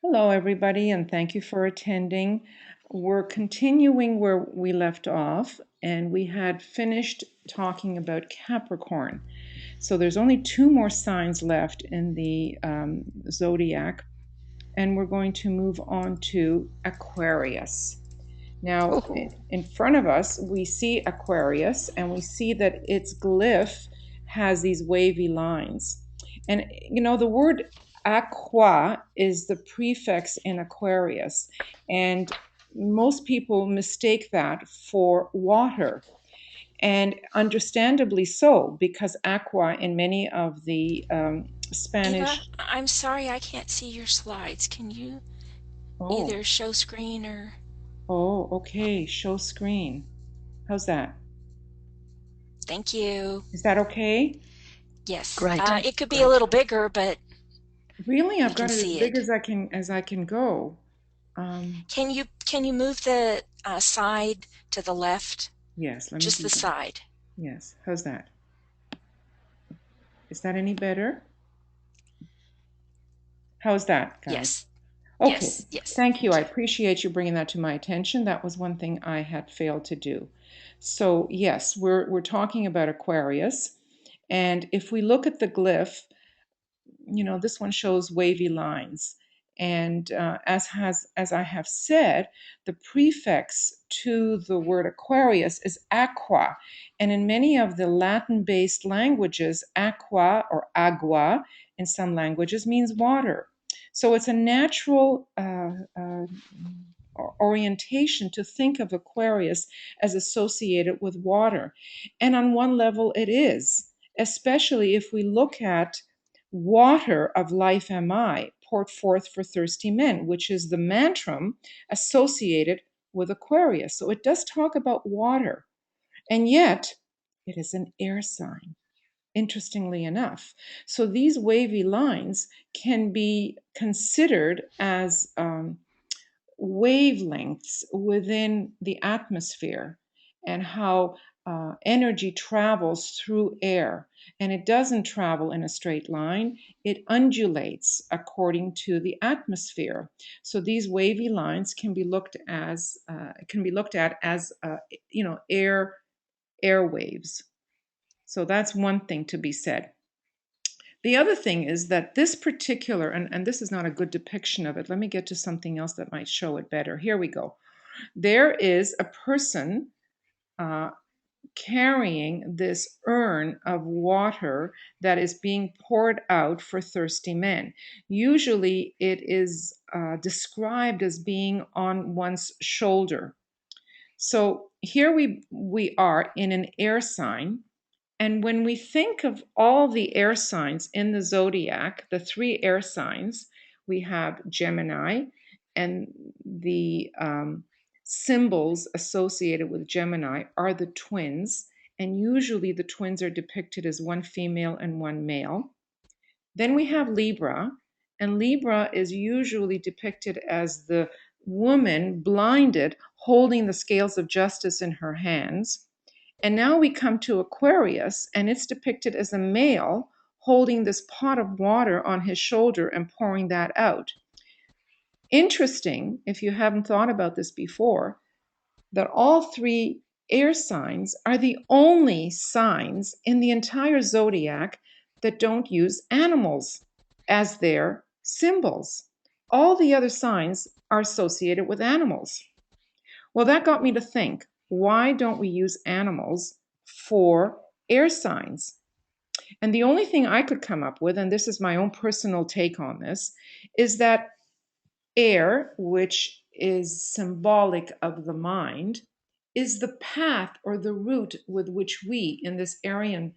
Hello, everybody, and thank you for attending. We're continuing where we left off, and we had finished talking about Capricorn. So there's only two more signs left in the zodiac, and we're going to move on to Aquarius. Now, in front of us, we see Aquarius, and we see that its glyph has these wavy lines. And, the word aqua is the prefix in Aquarius, and most people mistake that for water. And understandably so, because aqua in many of the Spanish. Eva, I'm sorry I can't see your slides. Can you Oh, either show screen or... okay, show screen. How's that? Thank you. Is that okay? Yes, Great. it could be a little bigger, but Really, we I've can got it as see big it. as I can go. Can you move the side to the left? Yes, let me Just do the that. side. Yes, how's that? Is that any better? How's that, guys? Yes, Okay, yes, yes. thank you. Thank I you. appreciate you bringing that to my attention. That was one thing I had failed to do. So yes, we're talking about Aquarius, and if we look at the glyph, this one shows wavy lines. And as I have said, the prefix to the word Aquarius is aqua. And in many of the Latin-based languages, aqua or agua in some languages means water. So it's a natural orientation to think of Aquarius as associated with water. And on one level, it is, especially if we look at water of life am I, poured forth for thirsty men, which is the mantram associated with Aquarius. So it does talk about water, and yet it is an air sign, interestingly enough. So these wavy lines can be considered as wavelengths within the atmosphere and how energy travels through air. And it doesn't travel in a straight line, it undulates according to the atmosphere. So these wavy lines can be looked at as air waves. So that's one thing to be said. The other thing is that this particular, and this is not a good depiction of it. Let me get to something else that might show it better. Here we go. There is a person uh, carrying this urn of water that is being poured out for thirsty men. Usually it is described as being on one's shoulder. So here we are in an air sign. And when we think of all the air signs in the zodiac, the three air signs, we have Gemini, and the symbols associated with Gemini are the twins. And usually the twins are depicted as one female and one male. Then we have Libra, and Libra is usually depicted as the woman blinded holding the scales of justice in her hands. And now we come to Aquarius, and it's depicted as a male holding this pot of water on his shoulder and pouring that out. Interesting, if you haven't thought about this before, that all three air signs are the only signs in the entire zodiac that don't use animals as their symbols. All the other signs are associated with animals. Well, that got me to think, why don't we use animals for air signs? And the only thing I could come up with, and this is my own personal take on this, is that air, which is symbolic of the mind, is the path or the route with which we in this Aryan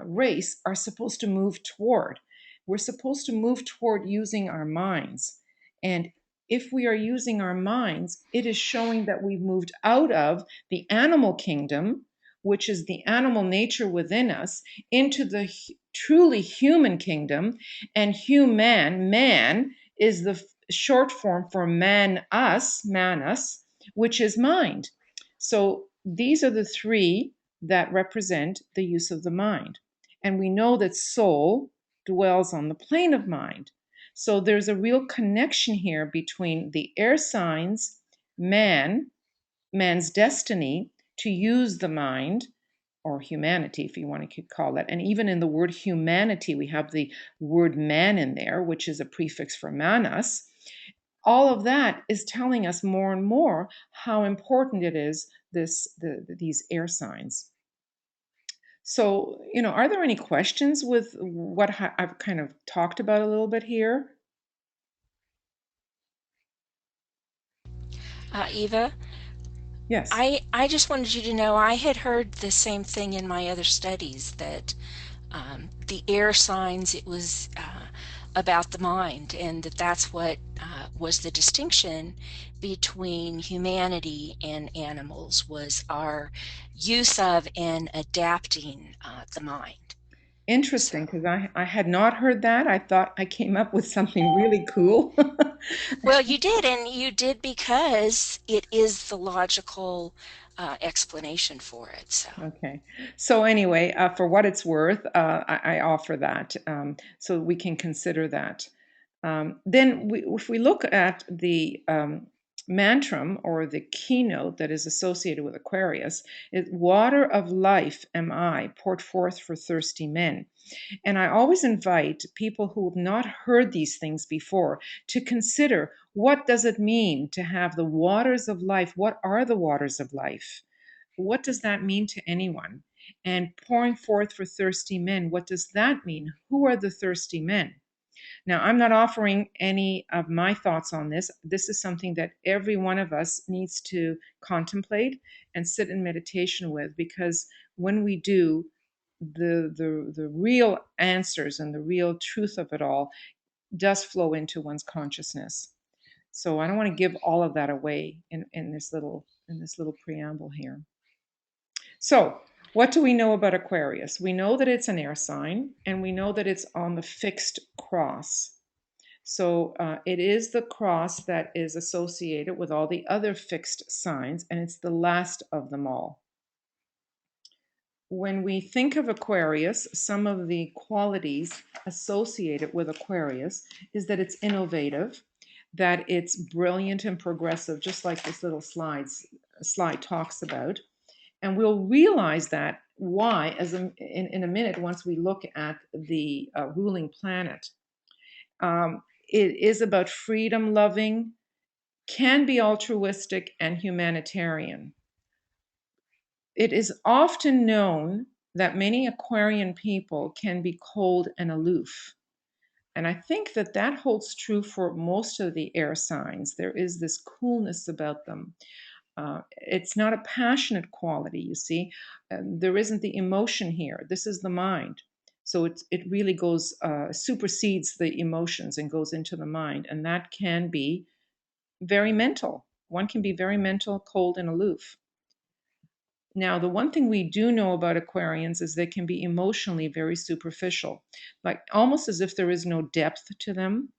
race are supposed to move toward. We're supposed to move toward using our minds. And if we are using our minds, it is showing that we've moved out of the animal kingdom, which is the animal nature within us, into the truly human kingdom. And human, man, is the short form for man, us, manus, which is mind. So these are the three that represent the use of the mind. And we know that soul dwells on the plane of mind. So there's a real connection here between the air signs, man's destiny to use the mind, or humanity, if you want to call it. And even in the word humanity, we have the word man in there, which is a prefix for manas. All of that is telling us more and more how important it is, these air signs. So, are there any questions with what I've kind of talked about a little bit here? Eva, Yes. I just wanted you to know I had heard the same thing in my other studies that the air signs, it was about the mind, and that's what was the distinction between humanity and animals, was our use of and adapting the mind. Interesting, So, because I had not heard that. I thought I came up with something really cool. well, you did, and you did because it is the logical explanation for it. So, Okay. So anyway, for what it's worth, I offer that, so we can consider that. Then, if we look at the mantram, or the keynote that is associated with Aquarius, is "Water of life am I, poured forth for thirsty men." And I always invite people who have not heard these things before to consider, what does it mean to have the waters of life? What are the waters of life? What does that mean to anyone? And pouring forth for thirsty men, what does that mean? Who are the thirsty men? Now, I'm not offering any of my thoughts on this. This is something that every one of us needs to contemplate and sit in meditation with, because when we do, the real answers and the real truth of it all does flow into one's consciousness. So I don't want to give all of that away in this little preamble here. So, what do we know about Aquarius? We know that it's an air sign, and we know that it's on the fixed cross. So, it is the cross that is associated with all the other fixed signs, and it's the last of them all. When we think of Aquarius, some of the qualities associated with Aquarius is that it's innovative, that it's brilliant and progressive, just like this little slide talks about. And we'll realize that why in a minute, once we look at the ruling planet. It is about freedom loving, can be altruistic, and humanitarian. It is often known that many Aquarian people can be cold and aloof. And I think that that holds true for most of the air signs. There is this coolness about them. It's not a passionate quality, you see. There isn't the emotion here. This is the mind. So it really goes, supersedes the emotions and goes into the mind. And that can be very mental. One can be very mental, cold, and aloof. Now, the one thing we do know about Aquarians is they can be emotionally very superficial, like almost as if there is no depth to them.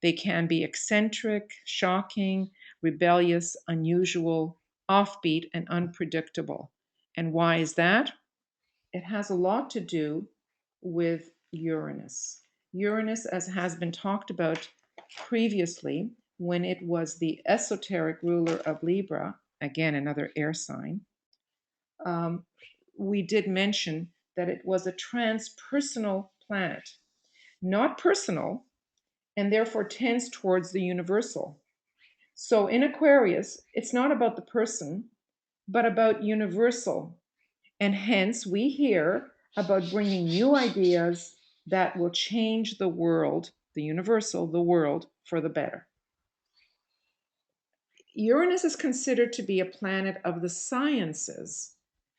They can be eccentric, shocking, rebellious, unusual, offbeat, and unpredictable. And why is that? It has a lot to do with Uranus. Uranus, as has been talked about previously, when it was the esoteric ruler of Libra, again, another air sign, um, we did mention that it was a transpersonal planet, not personal, and therefore tends towards the universal. So in Aquarius, it's not about the person, but about universal. And hence, we hear about bringing new ideas that will change the world, the universal, the world, for the better. Uranus is considered to be a planet of the sciences,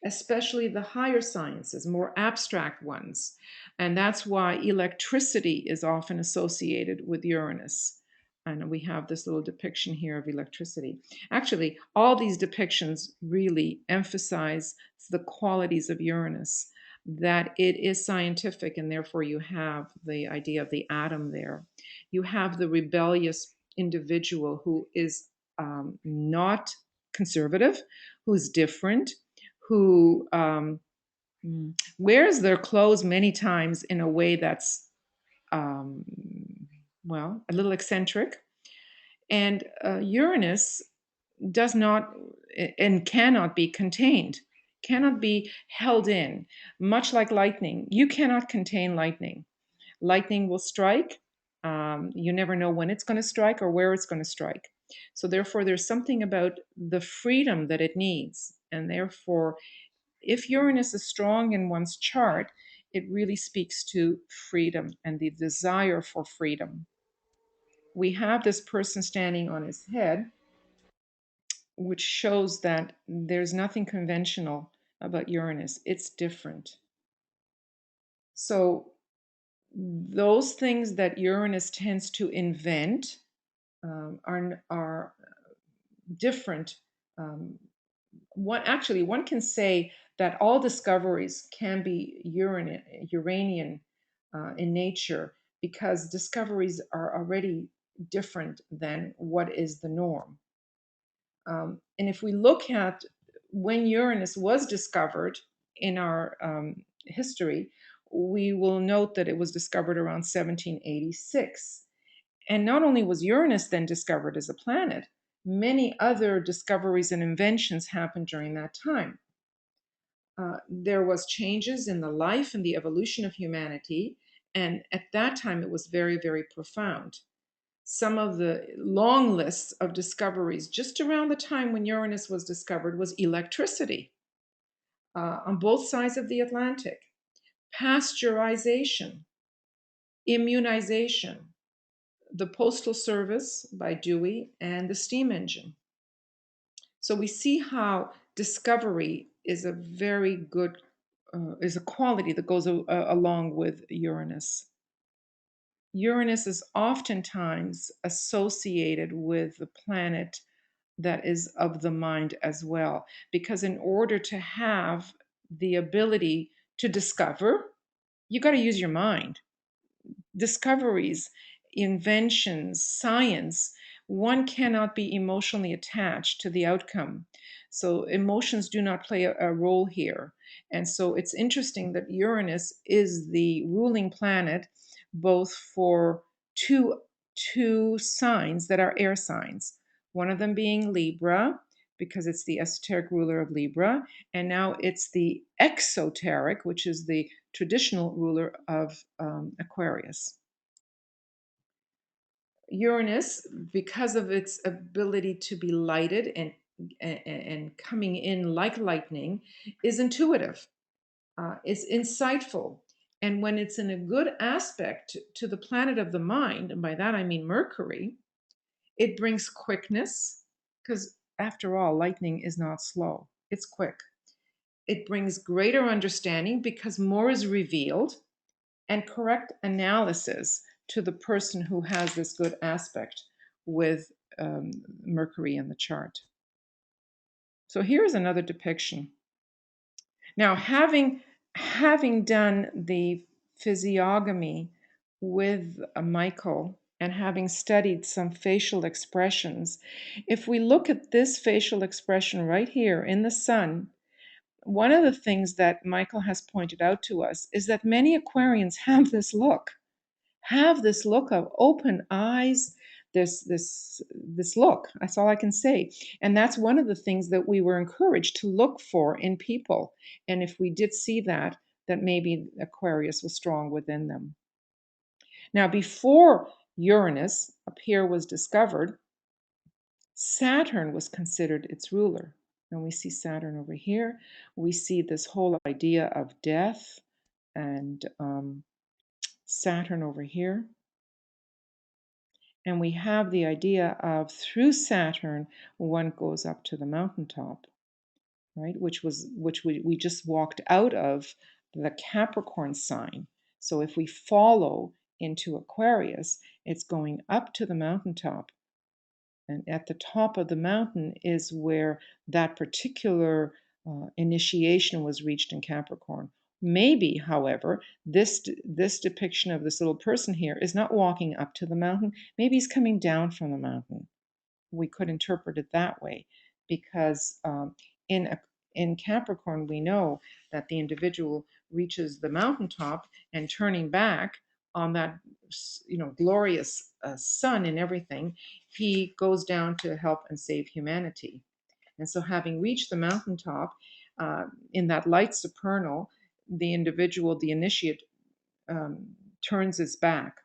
especially the higher sciences, more abstract ones. And that's why electricity is often associated with Uranus. And we have this little depiction here of electricity. Actually, all these depictions really emphasize the qualities of Uranus, that it is scientific, and therefore you have the idea of the atom there. You have the rebellious individual who is not conservative, who's different, who wears their clothes many times in a way that's um, well, a little eccentric. And Uranus does not and cannot be contained, cannot be held in, much like lightning. You cannot contain lightning. Lightning will strike. You never know when it's going to strike or where it's going to strike. So, therefore, there's something about the freedom that it needs. And therefore, if Uranus is strong in one's chart, it really speaks to freedom and the desire for freedom. We have this person standing on his head, which shows that there's nothing conventional about Uranus. It's different. So, those things that Uranus tends to invent are different. One can say that all discoveries can be Uranian in nature, because discoveries are already different than what is the norm. And if we look at when Uranus was discovered in our history, we will note that it was discovered around 1786. And not only was Uranus then discovered as a planet, many other discoveries and inventions happened during that time. There was changes in the life and the evolution of humanity, and at that time it was very, very profound. Some of the long lists of discoveries just around the time when Uranus was discovered was electricity on both sides of the Atlantic, pasteurization, immunization, the Postal Service by Dewey, and the steam engine. So we see how discovery is a very good, is a quality that goes along with Uranus. Uranus is oftentimes associated with the planet that is of the mind as well, because in order to have the ability to discover, you got to use your mind. Discoveries, inventions, science, one cannot be emotionally attached to the outcome. So emotions do not play a role here. And so it's interesting that Uranus is the ruling planet both for two signs that are air signs. One of them being Libra, because it's the esoteric ruler of Libra, and now it's the exoteric, which is the traditional ruler of Aquarius. Uranus, because of its ability to be lighted and coming in like lightning, is intuitive, is insightful. And when it's in a good aspect to the planet of the mind, and by that I mean Mercury, it brings quickness, because after all, lightning is not slow, it's quick. It brings greater understanding because more is revealed, and correct analysis to the person who has this good aspect with Mercury in the chart. So here's another depiction. Now, having done the physiognomy with Michael and having studied some facial expressions, if we look at this facial expression right here in the sun, one of the things that Michael has pointed out to us is that many Aquarians have this look of open eyes, this look. That's all I can say. And that's one of the things that we were encouraged to look for in people. And if we did see that, that maybe Aquarius was strong within them. Now, before Uranus up here was discovered, Saturn was considered its ruler. And we see Saturn over here. We see this whole idea of death and Saturn over here. And we have the idea of through Saturn, one goes up to the mountaintop, right? Which we just walked out of the Capricorn sign. So if we follow into Aquarius, it's going up to the mountaintop. And at the top of the mountain is where that particular initiation was reached in Capricorn. Maybe, however, this depiction of this little person here is not walking up to the mountain. Maybe he's coming down from the mountain. We could interpret it that way, because in Capricorn we know that the individual reaches the mountaintop and turning back on that glorious sun and everything, he goes down to help and save humanity. And so, having reached the mountaintop, in that light supernal, the individual, the initiate, turns his back.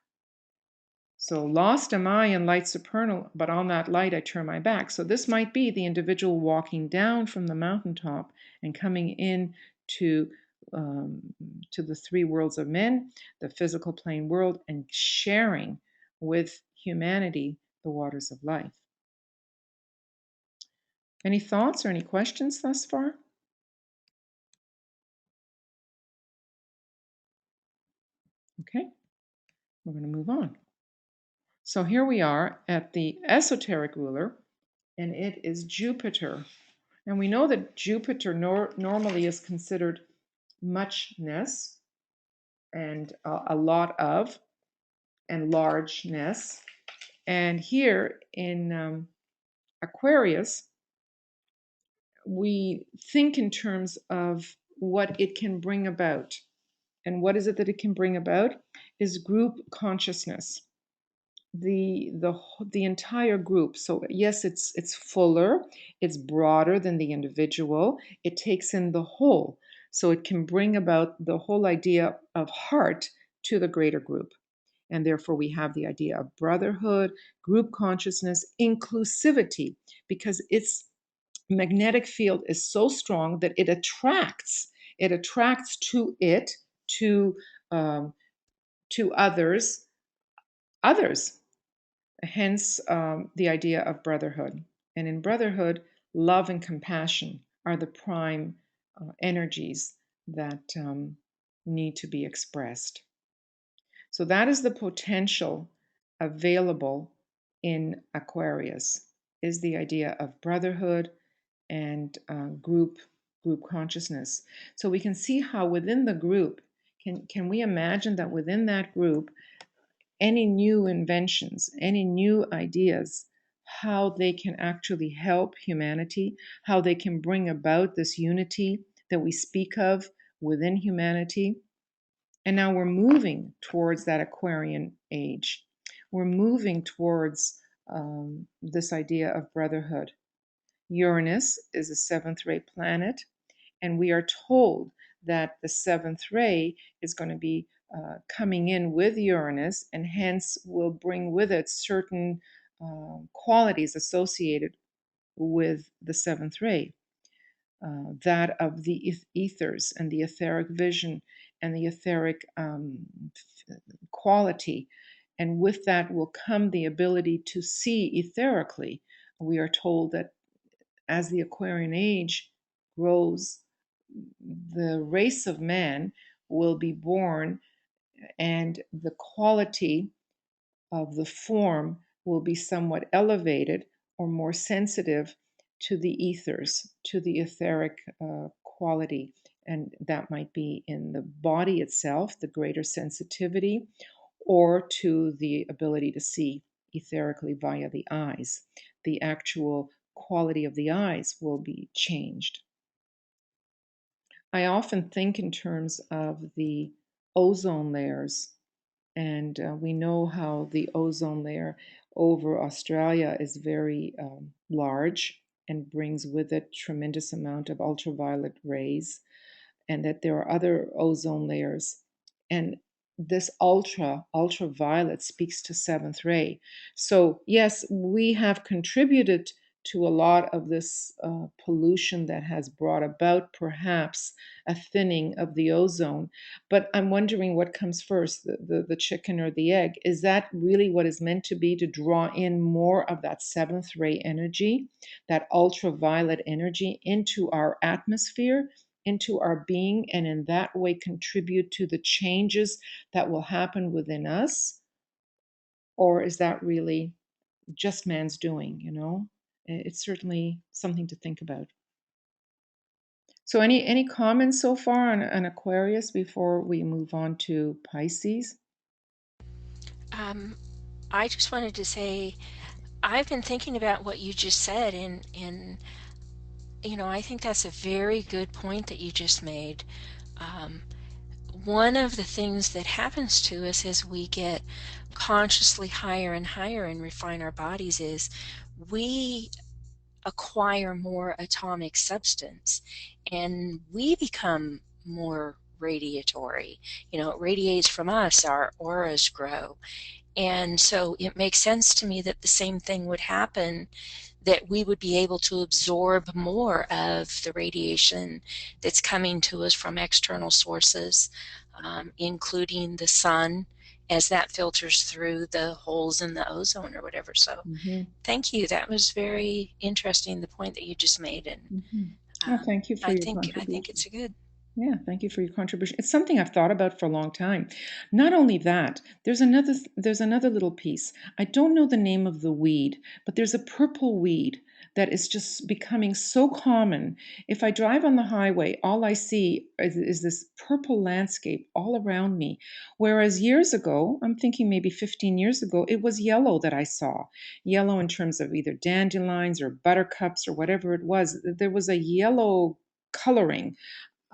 So, lost am I in light supernal, but on that light I turn my back. So, this might be the individual walking down from the mountaintop and coming in um, to the three worlds of men, the physical plane world, and sharing with humanity the waters of life. Any thoughts or any questions thus far? Okay, we're going to move on. So here we are at the esoteric ruler, and it is Jupiter. And we know that Jupiter normally is considered muchness and a lot of and largeness. And here in Aquarius, we think in terms of what it can bring about. And what is it that it can bring about? Is group consciousness. The entire group. So yes, it's fuller, it's broader than the individual. It takes in the whole. So it can bring about the whole idea of heart to the greater group. And therefore we have the idea of brotherhood, group consciousness, inclusivity, because its magnetic field is so strong that it attracts to um, to others, hence the idea of brotherhood. And in brotherhood, love and compassion are the prime energies that need to be expressed. So that is the potential available in Aquarius, is the idea of brotherhood and group consciousness. So we can see how within the group, can we imagine that within that group, any new inventions, any new ideas, how they can actually help humanity, how they can bring about this unity that we speak of within humanity. And now we're moving towards that Aquarian age. We're moving towards this idea of brotherhood. Uranus is a seventh ray planet, and we are told that the seventh ray is going to be coming in with Uranus, and hence will bring with it certain qualities associated with the seventh ray, that of the ethers and the etheric vision and the etheric quality. And with that will come the ability to see etherically. We are told that as the Aquarian age grows, the race of man will be born, and the quality of the form will be somewhat elevated or more sensitive to the ethers, to the etheric quality. And that might be in the body itself, the greater sensitivity, or to the ability to see etherically via the eyes. The actual quality of the eyes will be changed. I often think in terms of the ozone layers, and we know how the ozone layer over Australia is very large and brings with it tremendous amount of ultraviolet rays, and that there are other ozone layers. And this ultraviolet speaks to seventh ray. So yes, we have contributed to a lot of this pollution that has brought about perhaps a thinning of the ozone. But I'm wondering what comes first, the chicken or the egg. Is that really what is meant to be, to draw in more of that seventh ray energy, that ultraviolet energy into our atmosphere, into our being, and in that way contribute to the changes that will happen within us? Or is that really just man's doing? It's certainly something to think about. So any comments so far on Aquarius before we move on to Pisces? Um, I just wanted to say I've been thinking about what you just said, and I think that's a very good point that you just made. Um, one of the things that happens to us as we get consciously higher and higher and refine our bodies is we acquire more atomic substance and we become more radiatory. It radiates from us, our auras grow. And so it makes sense to me that the same thing would happen, that we would be able to absorb more of the radiation that's coming to us from external sources, including the sun, as that filters through the holes in the ozone or whatever. So Mm-hmm. thank you. That was very interesting, the point that you just made. And Mm-hmm. Oh, thank you for I your think contribution. it's a good. Yeah, thank you for your contribution. It's something I've thought about for a long time. Not only that, there's another little piece. I don't know the name of the weed, but there's a purple weed that is just becoming so common. If I drive on the highway, all I see is this purple landscape all around me. Whereas years ago, I'm thinking maybe 15 years ago, it was yellow that I saw. Yellow in terms of either dandelions or buttercups or whatever it was. There was a yellow coloring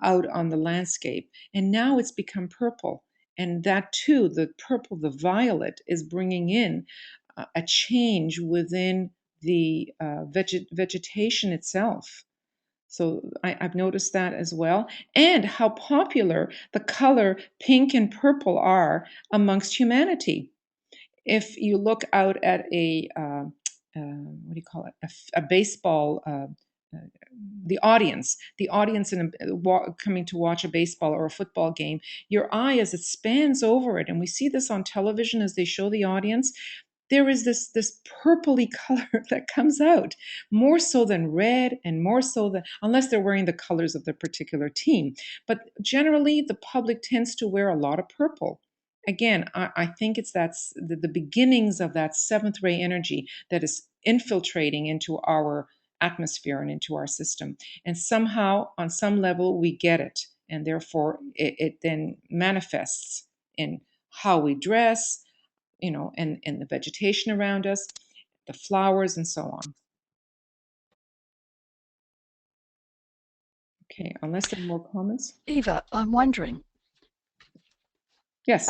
out on the landscape. And now it's become purple. And that too, the purple, the violet, is bringing in a change within the vegetation itself. So I've noticed that as well. And how popular the color pink and purple are amongst humanity. If you look out at what do you call it, a baseball, the audience coming to watch a baseball or a football game, your eye as it spans over it, and we see this on television as they show the audience, there is this purpley color that comes out more so than red, and more so than, unless they're wearing the colors of the particular team. But generally, the public tends to wear a lot of purple. Again, I think it's the beginnings of that seventh ray energy that is infiltrating into our atmosphere and into our system. And somehow, on some level, we get it. And therefore, it then manifests in how we dress, and the vegetation around us, the flowers, and so on. Okay, unless there are more comments. Eva, I'm wondering, Yes,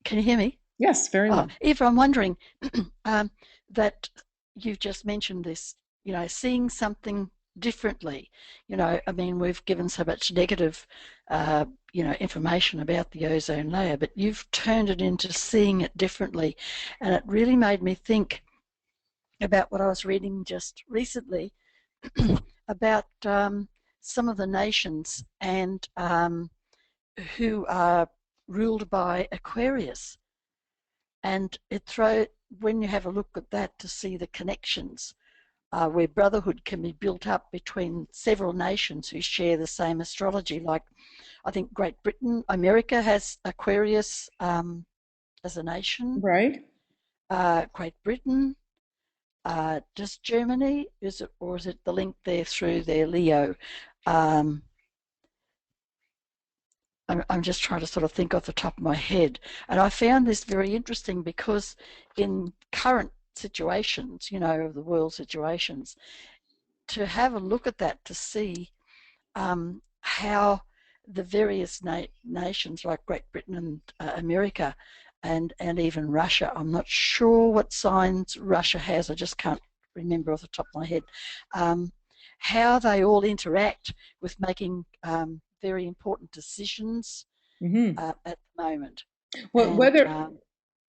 can you hear me? yes, very well. Eva, I'm wondering that you've just mentioned this, seeing something differently. I mean, we've given so much negative, information about the ozone layer, but you've turned it into seeing it differently. And it really made me think about what I was reading just recently about some of the nations and who are ruled by Aquarius. And when you have a look at that to see the connections, where brotherhood can be built up between several nations who share the same astrology. Like, I think Great Britain, America has Aquarius as a nation. Right. Great Britain, just Germany, is it the link there through their Leo? I'm just trying to sort of think off the top of my head. And I found this very interesting because in current situations, of the world situations, to have a look at that to see how the various nations like Great Britain and America and even Russia, I'm not sure what signs Russia has, I just can't remember off the top of my head, how they all interact with making very important decisions at the moment. Well, And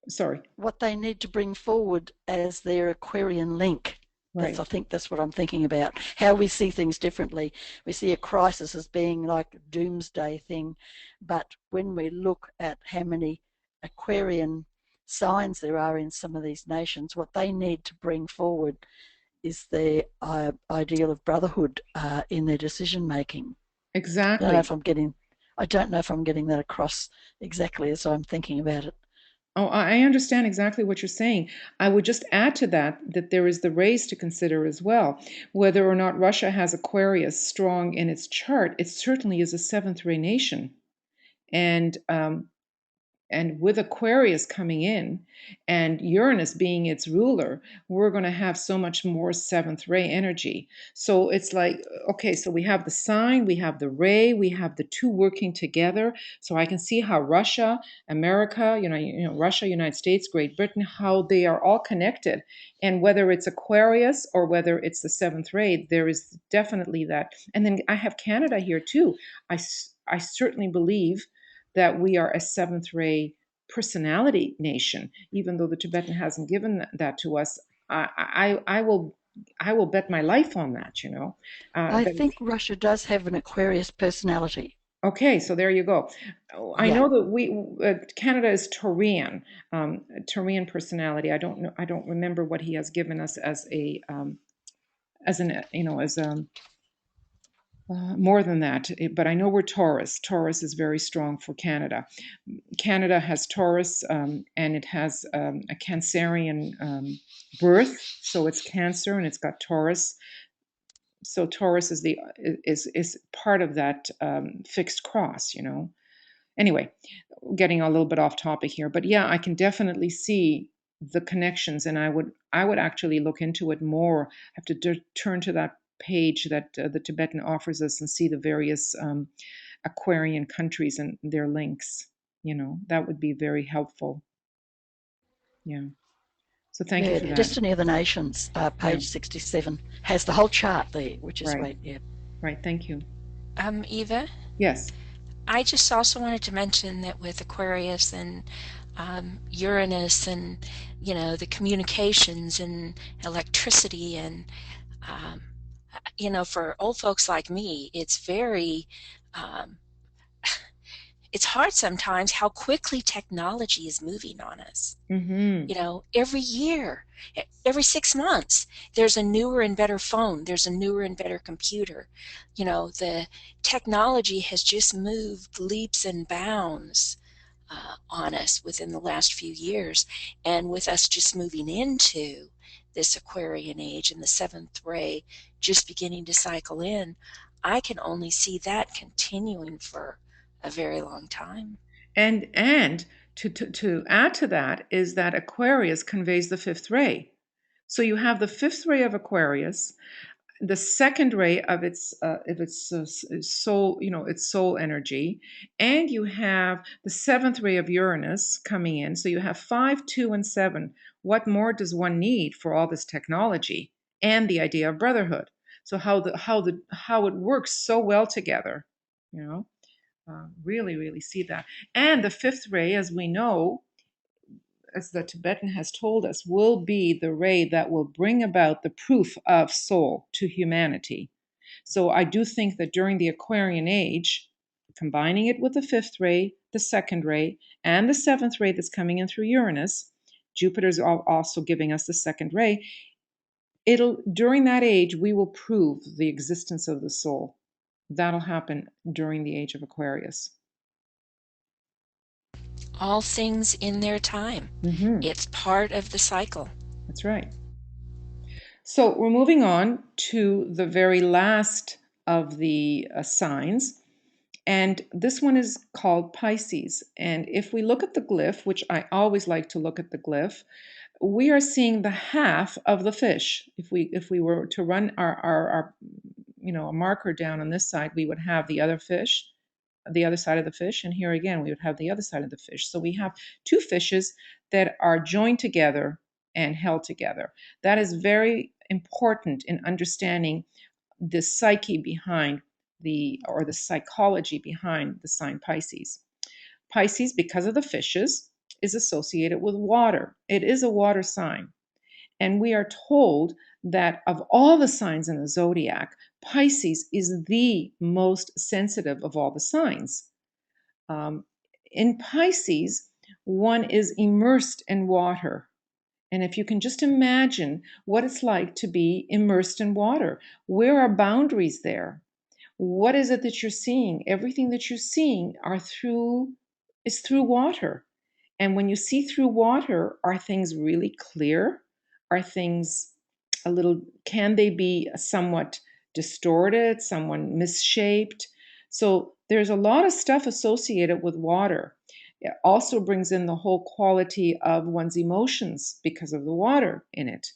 sorry. what they need to bring forward as their Aquarian link. Right. I think that's what I'm thinking about. How we see things differently. We see a crisis as being like a doomsday thing, but when we look at how many Aquarian signs there are in some of these nations, what they need to bring forward is their ideal of brotherhood in their decision making. Exactly. I don't know if I'm getting that across exactly as I'm thinking about it. Oh, I understand exactly what you're saying. I would just add to that there is the race to consider as well. Whether or not Russia has Aquarius strong in its chart, it certainly is a seventh ray nation. And And with Aquarius coming in and Uranus being its ruler, we're going to have so much more seventh ray energy. So it's like, okay, so we have the sign, we have the ray, we have the two working together. So I can see how Russia, America, Russia, United States, Great Britain, how they are all connected. And whether it's Aquarius or whether it's the seventh ray, there is definitely that. And then I have Canada here too. I certainly believe that we are a seventh ray personality nation, even though the Tibetan hasn't given that to us. I will bet my life on that. I That think Russia does have an Aquarius personality. okay, so there you go. I Yeah. know that Canada is Taurian personality. I don't know. I don't remember what he has given us as a as an as more than that, but I know we're Taurus. Taurus is very strong for Canada. Canada has Taurus, and it has a Cancerian birth, so it's Cancer, and it's got Taurus. So Taurus is part of that fixed cross. Anyway, getting a little bit off topic here, but yeah, I can definitely see the connections, and I would actually look into it more. I have to turn to that page that the Tibetan offers us and see the various Aquarian countries and their links. That would be very helpful. Yeah. So thank you Yeah, for that. Destiny of the Nations, Yeah. page 67, has the whole chart there, which is Right. great. Yeah. Right. Thank you. Eva, Yes. I just also wanted to mention that with Aquarius and Uranus and, the communications and electricity and, um, for old folks like me, um, it's hard sometimes how quickly technology is moving on us. Mm-hmm. Every year, every 6 months, there's a newer and better phone, there's a newer and better computer. The technology has just moved leaps and bounds on us within the last few years. And with us just moving into this Aquarian age and the seventh ray just beginning to cycle in, I can only see that continuing for a very long time. And to add to that is that Aquarius conveys the fifth ray. So you have the fifth ray of Aquarius, the second ray of its soul, its soul energy, and you have the seventh ray of Uranus coming in. So you have 5, 2, and 7. What more does one need for all this technology and the idea of brotherhood? So how it works so well together, you know. Really, really see that. And the fifth ray, as we know, as the Tibetan has told us, will be the ray that will bring about the proof of soul to humanity. So I do think that during the Aquarian age, combining it with the fifth ray, the second ray, and the seventh ray that's coming in through Uranus, Jupiter's also giving us the second ray. During that age, we will prove the existence of the soul. That'll happen during the age of Aquarius. All things in their time. Mm-hmm. It's part of the cycle. That's right. So we're moving on to the very last of the signs. And this one is called Pisces. And if we look at the glyph, which I always like to look at the glyph, we are seeing the half of the fish. If we were to run our a marker down on this side, we would have the other fish, the other side of the fish, and here again we would have the other side of the fish. So we have two fishes that are joined together and held together. That is very important in understanding the psyche behind the psychology behind the sign Pisces. Pisces, because of the fishes, is associated with water. It is a water sign. And we are told that of all the signs in the zodiac, Pisces is the most sensitive of all the signs. Um, in Pisces, one is immersed in water. And if you can just imagine what it's like to be immersed in water, where are boundaries there? What is it that you're seeing? Everything that you're seeing is through water. And when you see through water, are things really clear? Are things can they be somewhat distorted, somewhat misshaped? So there's a lot of stuff associated with water. It also brings in the whole quality of one's emotions because of the water in it.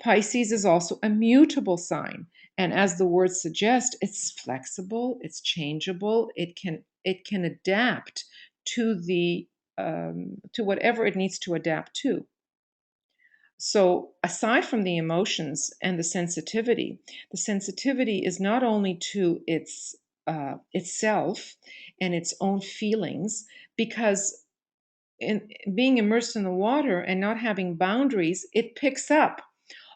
Pisces is also a mutable sign, and as the word suggests, it's flexible, it's changeable, it can adapt to the to whatever it needs to adapt to. So, aside from the emotions and the sensitivity is not only to itself and its own feelings, because in being immersed in the water and not having boundaries, it picks up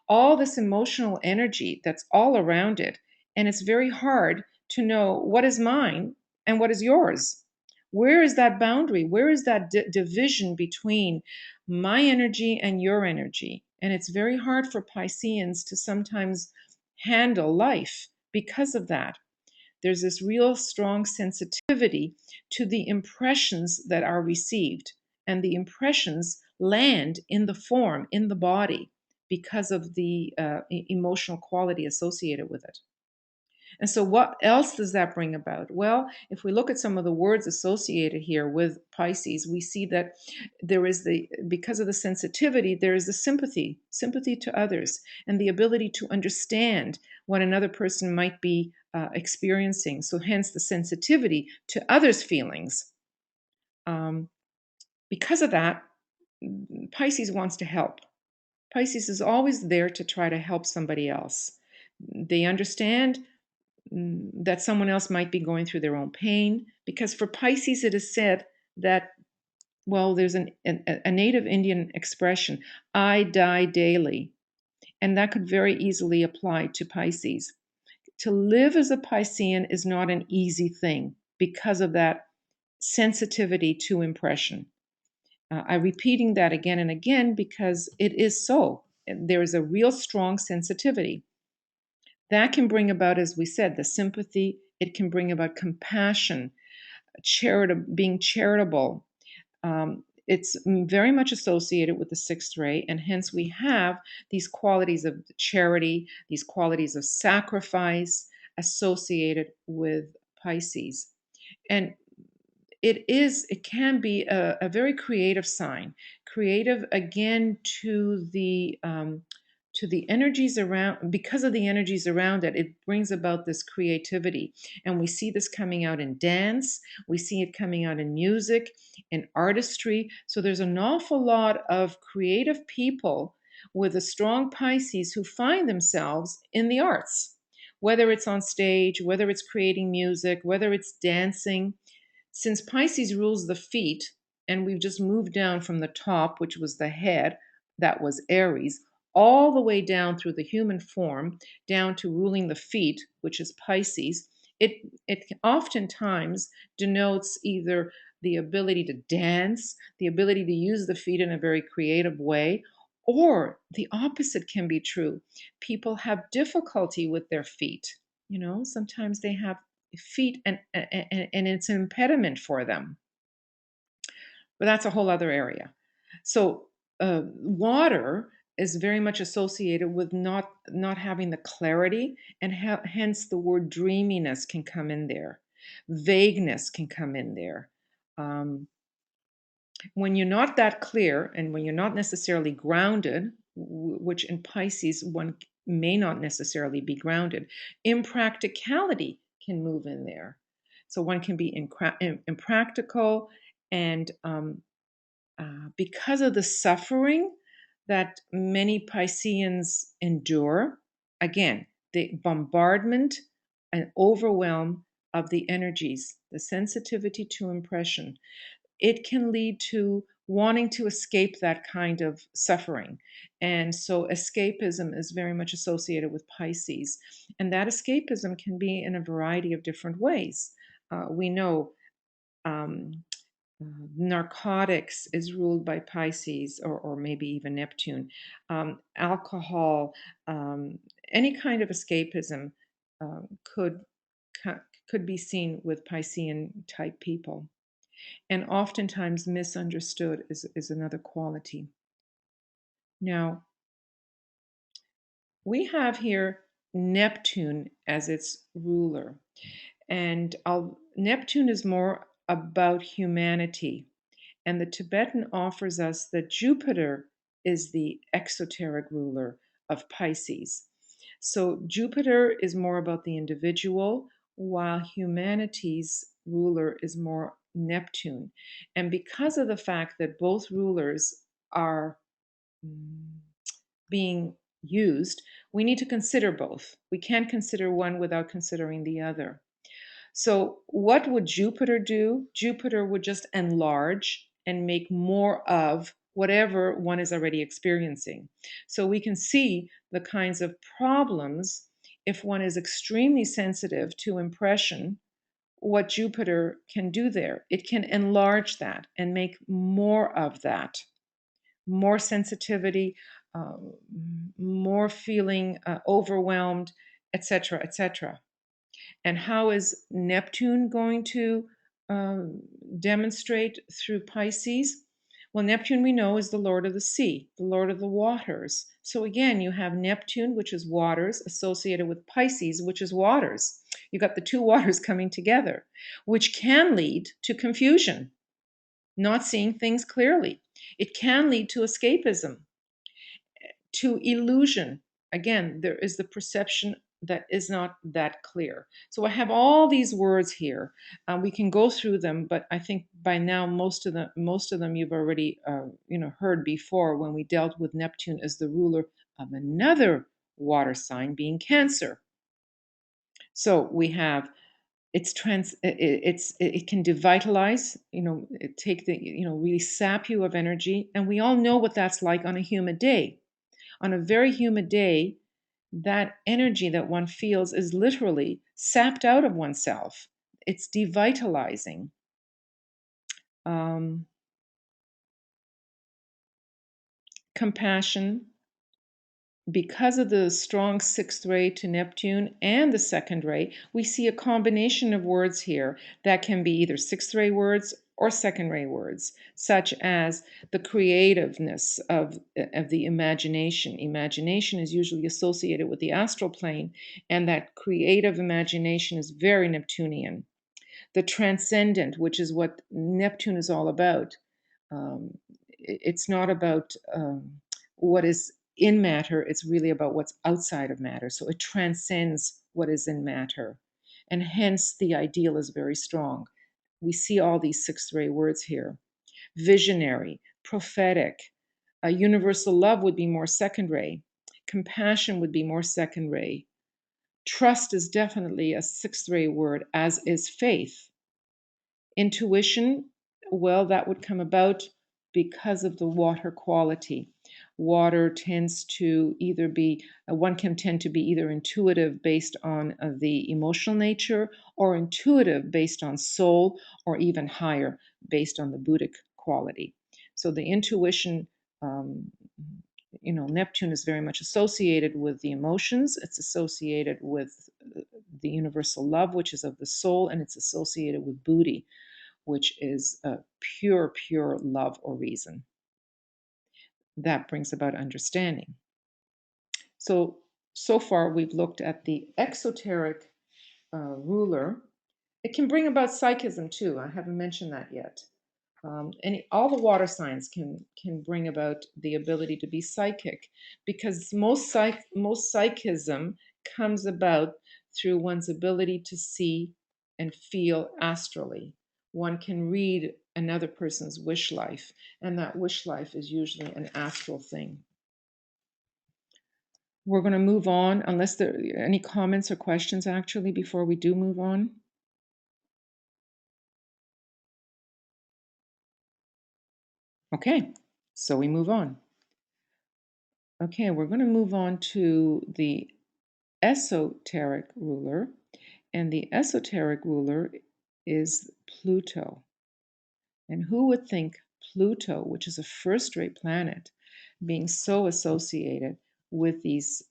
all this emotional energy that's all around it. And it's very hard to know what is mine and what is yours. Where is that boundary? Where is that division between my energy and your energy? And it's very hard for Pisceans to sometimes handle life because of that. There's this real strong sensitivity to the impressions that are received, and the impressions land in the form, in the body, because of the emotional quality associated with it. And so, what else does that bring about? Well, if we look at some of the words associated here with Pisces, we see that there is because of the sensitivity, there is the sympathy to others, and the ability to understand what another person might be experiencing. So, hence the sensitivity to others' feelings. Because of that, Pisces wants to help. Pisces is always there to try to help somebody else. They understand that someone else might be going through their own pain, because for Pisces it is said that, well, there's a native Indian expression, I die daily, and that could very easily apply to Pisces. To live as a Piscean is not an easy thing because of that sensitivity to impression. I'm repeating that again and again because it is so. There is a real strong sensitivity. That can bring about, as we said, the sympathy. It can bring about compassion, being charitable. It's very much associated with the sixth ray, and hence we have these qualities of charity, these qualities of sacrifice associated with Pisces. And it can be a very creative sign, creative again to the energies around. Because of the energies around it, it brings about this creativity, and we see this coming out in dance, we see it coming out in music, in artistry. So there's an awful lot of creative people with a strong Pisces who find themselves in the arts, whether it's on stage, whether it's creating music, whether it's dancing. Since Pisces rules the feet, and we've just moved down from the top, which was the head, that was Aries, all the way down through the human form, down to ruling the feet, which is Pisces, it oftentimes denotes either the ability to dance, the ability to use the feet in a very creative way, or the opposite can be true. People have difficulty with their feet. Sometimes they have feet and it's an impediment for them, but that's a whole other area. So water is very much associated with not having the clarity, and hence the word dreaminess can come in there, vagueness can come in there. When you're not that clear, and when you're not necessarily grounded, which in Pisces one may not necessarily be grounded, impracticality can move in there. So one can be impractical, and because of the suffering that many Pisceans endure, again, the bombardment and overwhelm of the energies, the sensitivity to impression, it can lead to wanting to escape that kind of suffering. And so escapism is very much associated with Pisces. And that escapism can be in a variety of different ways. We know um, narcotics is ruled by Pisces, or maybe even Neptune. Alcohol, any kind of escapism um, could could be seen with Piscean type people, and oftentimes misunderstood is another quality. Now, we have here Neptune as its ruler, and Neptune is more about humanity. And the Tibetan offers us that Jupiter is the exoteric ruler of Pisces. So Jupiter is more about the individual, while humanity's ruler is more Neptune. And because of the fact that both rulers are being used, we need to consider both. We can't consider one without considering the other. So, what would Jupiter do? Jupiter would just enlarge and make more of whatever one is already experiencing. So, we can see the kinds of problems if one is extremely sensitive to impression, what Jupiter can do there. It can enlarge that and make more of that, more sensitivity, uh, more feeling overwhelmed, etc., etc. And how is Neptune going to demonstrate through Pisces? Well, Neptune we know is the lord of the sea, the lord of the waters. So again, you have Neptune, which is waters, associated with Pisces, which is waters. You got the two waters coming together, which can lead to confusion, not seeing things clearly. It can lead to escapism, to illusion. Again, there is the perception that is not that clear. So I have all these words here. We can go through them, but I think by now most of them you've already heard before when we dealt with Neptune as the ruler of another water sign, being Cancer. So we have it can devitalize, take the really sap you of energy, and we all know what that's like on a humid day. On a very humid day, that energy that one feels is literally sapped out of oneself. It's devitalizing. Compassion, because of the strong sixth ray to Neptune and the second ray, we see a combination of words here that can be either sixth ray words or second ray words, such as the creativeness of the imagination. Imagination is usually associated with the astral plane, and that creative imagination is very Neptunian. The transcendent, which is what Neptune is all about. It's not about what is in matter, it's really about what's outside of matter. So it transcends what is in matter. And hence the ideal is very strong. We see all these sixth ray words here. Visionary, prophetic, universal love would be more second ray. Compassion would be more second ray. Trust is definitely a sixth ray word, as is faith. Intuition, well, that would come about because of the water quality. Water tends to either be, one can tend to be either intuitive based on the emotional nature, or intuitive based on soul, or even higher based on the Buddhic quality. So the intuition, Neptune is very much associated with the emotions. It's associated with the universal love, which is of the soul, and it's associated with Buddhi, which is a pure love or reason. That brings about understanding. So far we've looked at the exoteric ruler. It can bring about psychism too. I haven't mentioned that yet. And all the water signs can bring about the ability to be psychic, because most psychism comes about through one's ability to see and feel astrally. One can read another person's wish life, and that wish life is usually an astral thing. We're going to move on, unless there are any comments or questions actually before we do move on. Okay, so we move on. Okay, we're going to move on to the esoteric ruler, and the esoteric ruler is Pluto. And who would think Pluto, which is a first-rate planet, being so associated with these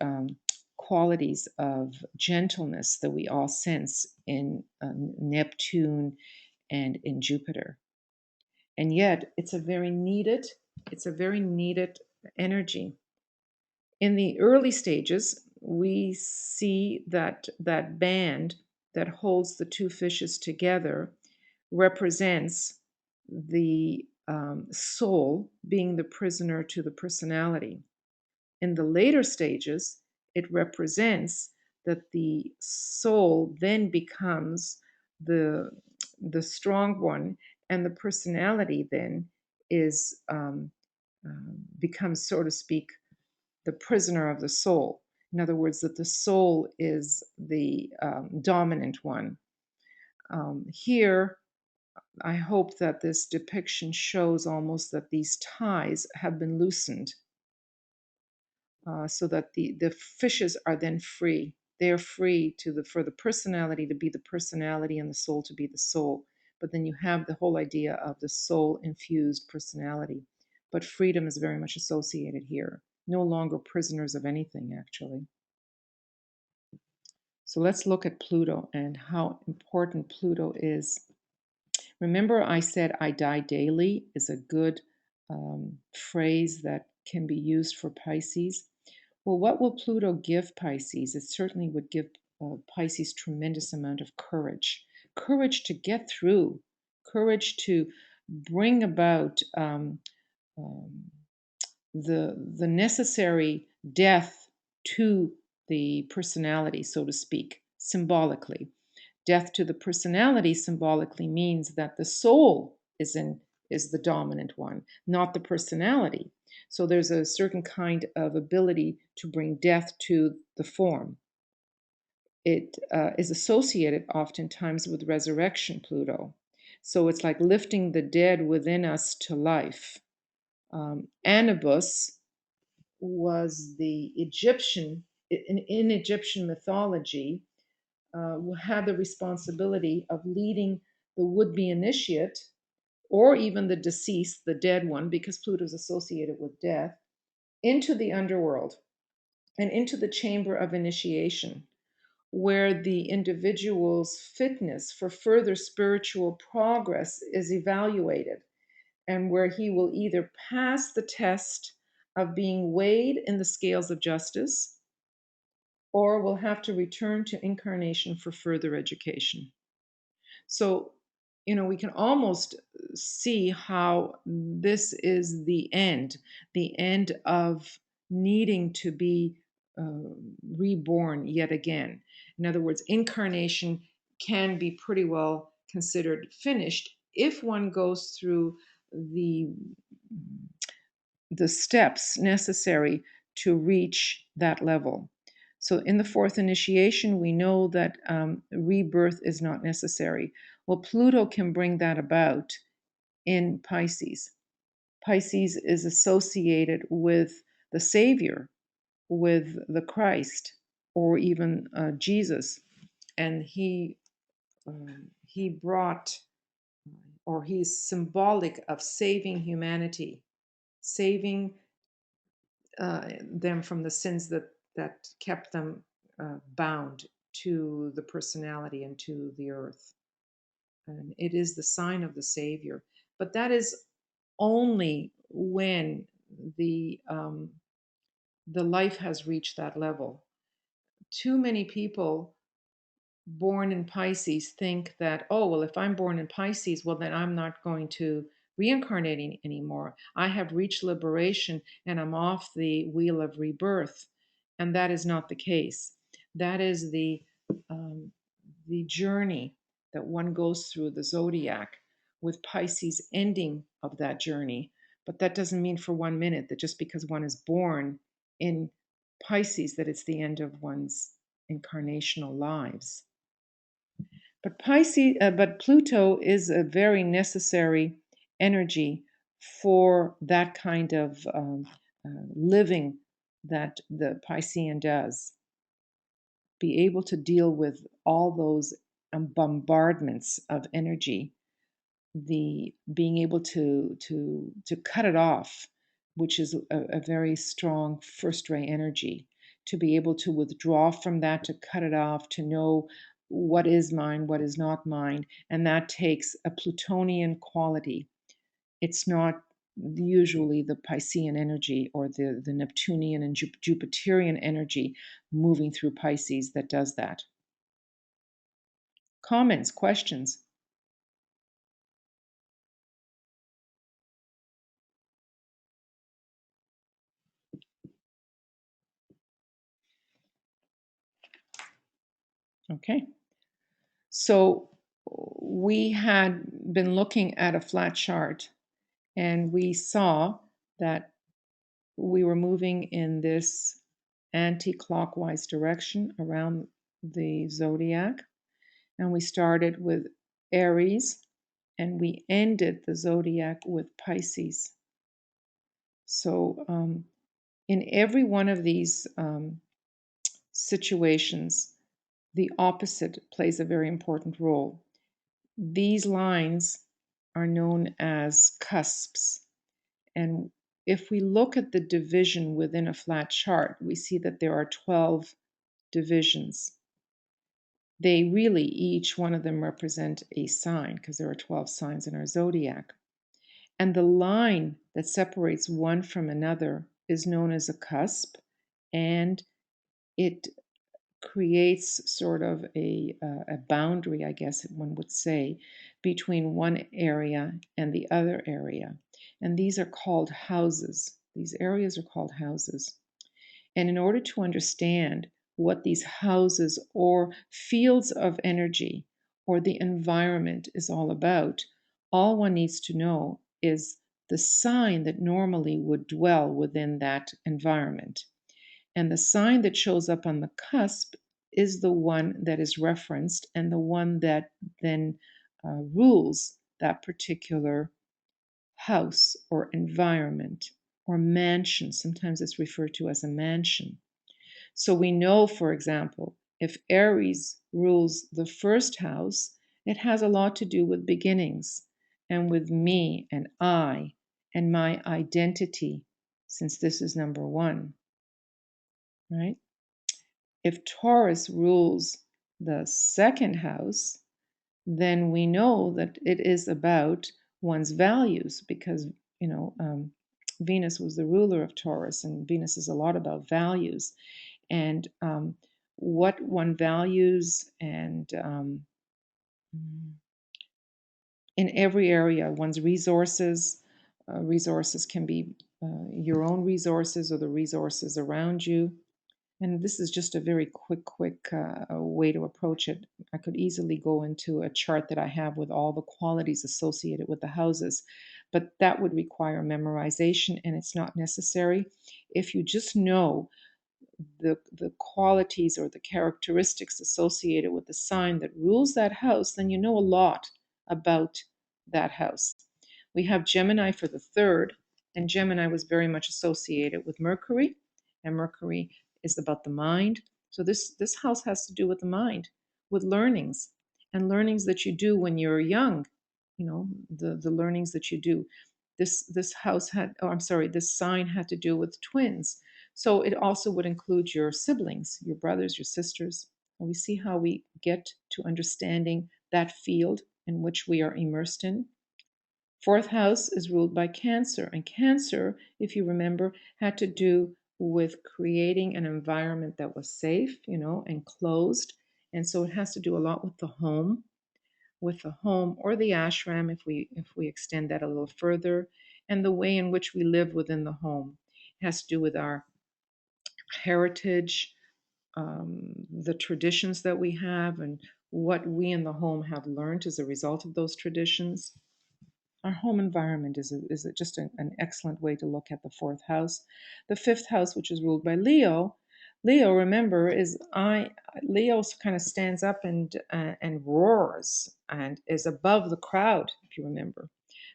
qualities of gentleness that we all sense in Neptune and in Jupiter. And yet it's a very needed energy. In the early stages, we see that band that holds the two fishes together represents the soul being the prisoner to the personality. In the later stages, it represents that the soul then becomes the strong one, and the personality then is becomes, so to speak, the prisoner of the soul. In other words, that the soul is the dominant one. Here, I hope that this depiction shows almost that these ties have been loosened, so that the fishes are then free. They are free for the personality to be the personality and the soul to be the soul. But then you have the whole idea of the soul infused personality. But freedom is very much associated here. No longer prisoners of anything, actually. So let's look at Pluto and how important Pluto is. Remember, I said I die daily is a good phrase that can be used for Pisces. Well, what will Pluto give Pisces? It certainly would give Pisces tremendous amount of courage. Courage to get through, courage to bring about the necessary death to the personality, so to speak, symbolically. Death to the personality symbolically means that the soul is the dominant one, not the personality. So there's a certain kind of ability to bring death to the form. It is associated oftentimes with resurrection, Pluto. So it's like lifting the dead within us to life. Anubis was the Egyptian, in Egyptian mythology, had the responsibility of leading the would-be initiate, or even the deceased, the dead one, because Pluto is associated with death, into the underworld and into the chamber of initiation, where the individual's fitness for further spiritual progress is evaluated, and where he will either pass the test of being weighed in the scales of justice, or will have to return to incarnation for further education. So, we can almost see how this is the end of needing to be reborn yet again. In other words, incarnation can be pretty well considered finished if one goes through the steps necessary to reach that level. So, in the fourth initiation, we know that rebirth is not necessary. Well, Pluto can bring that about in Pisces. Pisces is associated with the Savior, with the Christ, or even Jesus, and he brought, or he's symbolic of saving humanity, saving them from the sins that kept them bound to the personality and to the earth. And it is the sign of the Savior. But that is only when the life has reached that level. Too many people born in Pisces think that, oh, well, if I'm born in Pisces, well, then I'm not going to reincarnate anymore. I have reached liberation and I'm off the wheel of rebirth. And that is not the case. That is the journey that one goes through, the zodiac, with Pisces ending of that journey. But that doesn't mean for 1 minute that just because one is born in Pisces that it's the end of one's incarnational lives. But Pluto is a very necessary energy for that kind of living that the Piscean does. Be able to deal with all those bombardments of energy, the being able to cut it off, which is a very strong first ray energy, to be able to withdraw from that, to cut it off, to know what is mine, what is not mine, and that takes a Plutonian quality. It's not usually the Piscean energy or the Neptunian and Jupiterian energy moving through Pisces that does that. Comments, questions? Okay. So we had been looking at a flat chart, and we saw that we were moving in this anti-clockwise direction around the zodiac. And we started with Aries, and we ended the zodiac with Pisces. So in every one of these situations, the opposite plays a very important role. These lines are known as cusps. And if we look at the division within a flat chart, we see that there are 12 divisions. They really, each one of them represent a sign, because there are 12 signs in our zodiac. And the line that separates one from another is known as a cusp, and it creates sort of a boundary, I guess one would say, between one area and the other area. And these are called houses. These areas are called houses. And in order to understand what these houses or fields of energy or the environment is all about, all one needs to know is the sign that normally would dwell within that environment. And the sign that shows up on the cusp is the one that is referenced and the one that then rules that particular house or environment or mansion. Sometimes it's referred to as a mansion. So we know, for example, if Aries rules the first house, it has a lot to do with beginnings and with me and I and my identity, since this is number one, right? If Taurus rules the second house, then we know that it is about one's values, because, Venus was the ruler of Taurus, and Venus is a lot about values and what one values, and in every area, one's resources. Resources can be your own resources or the resources around you. And this is just a very quick way to approach it. I could easily go into a chart that I have with all the qualities associated with the houses, but that would require memorization, and it's not necessary. If you just know the qualities or the characteristics associated with the sign that rules that house, then you know a lot about that house. We have Gemini for the third, and Gemini was very much associated with Mercury, and Mercury is about the mind. So this house has to do with the mind, with learnings, and learnings that you do when you're young. The learnings that you do. This house had, oh, I'm sorry, this sign had to do with twins. So it also would include your siblings, your brothers, your sisters. And we see how we get to understanding that field in which we are immersed in. Fourth house is ruled by Cancer. And Cancer, if you remember, had to do with creating an environment that was safe, and closed. And so it has to do a lot with the home, or the ashram, if we extend that a little further, and the way in which we live within the home. It has to do with our heritage, the traditions that we have, and what we in the home have learned as a result of those traditions. Our home environment is just an excellent way to look at the fourth house. The fifth house, which is ruled by Leo. Leo, remember, Leo kind of stands up and roars and is above the crowd, if you remember.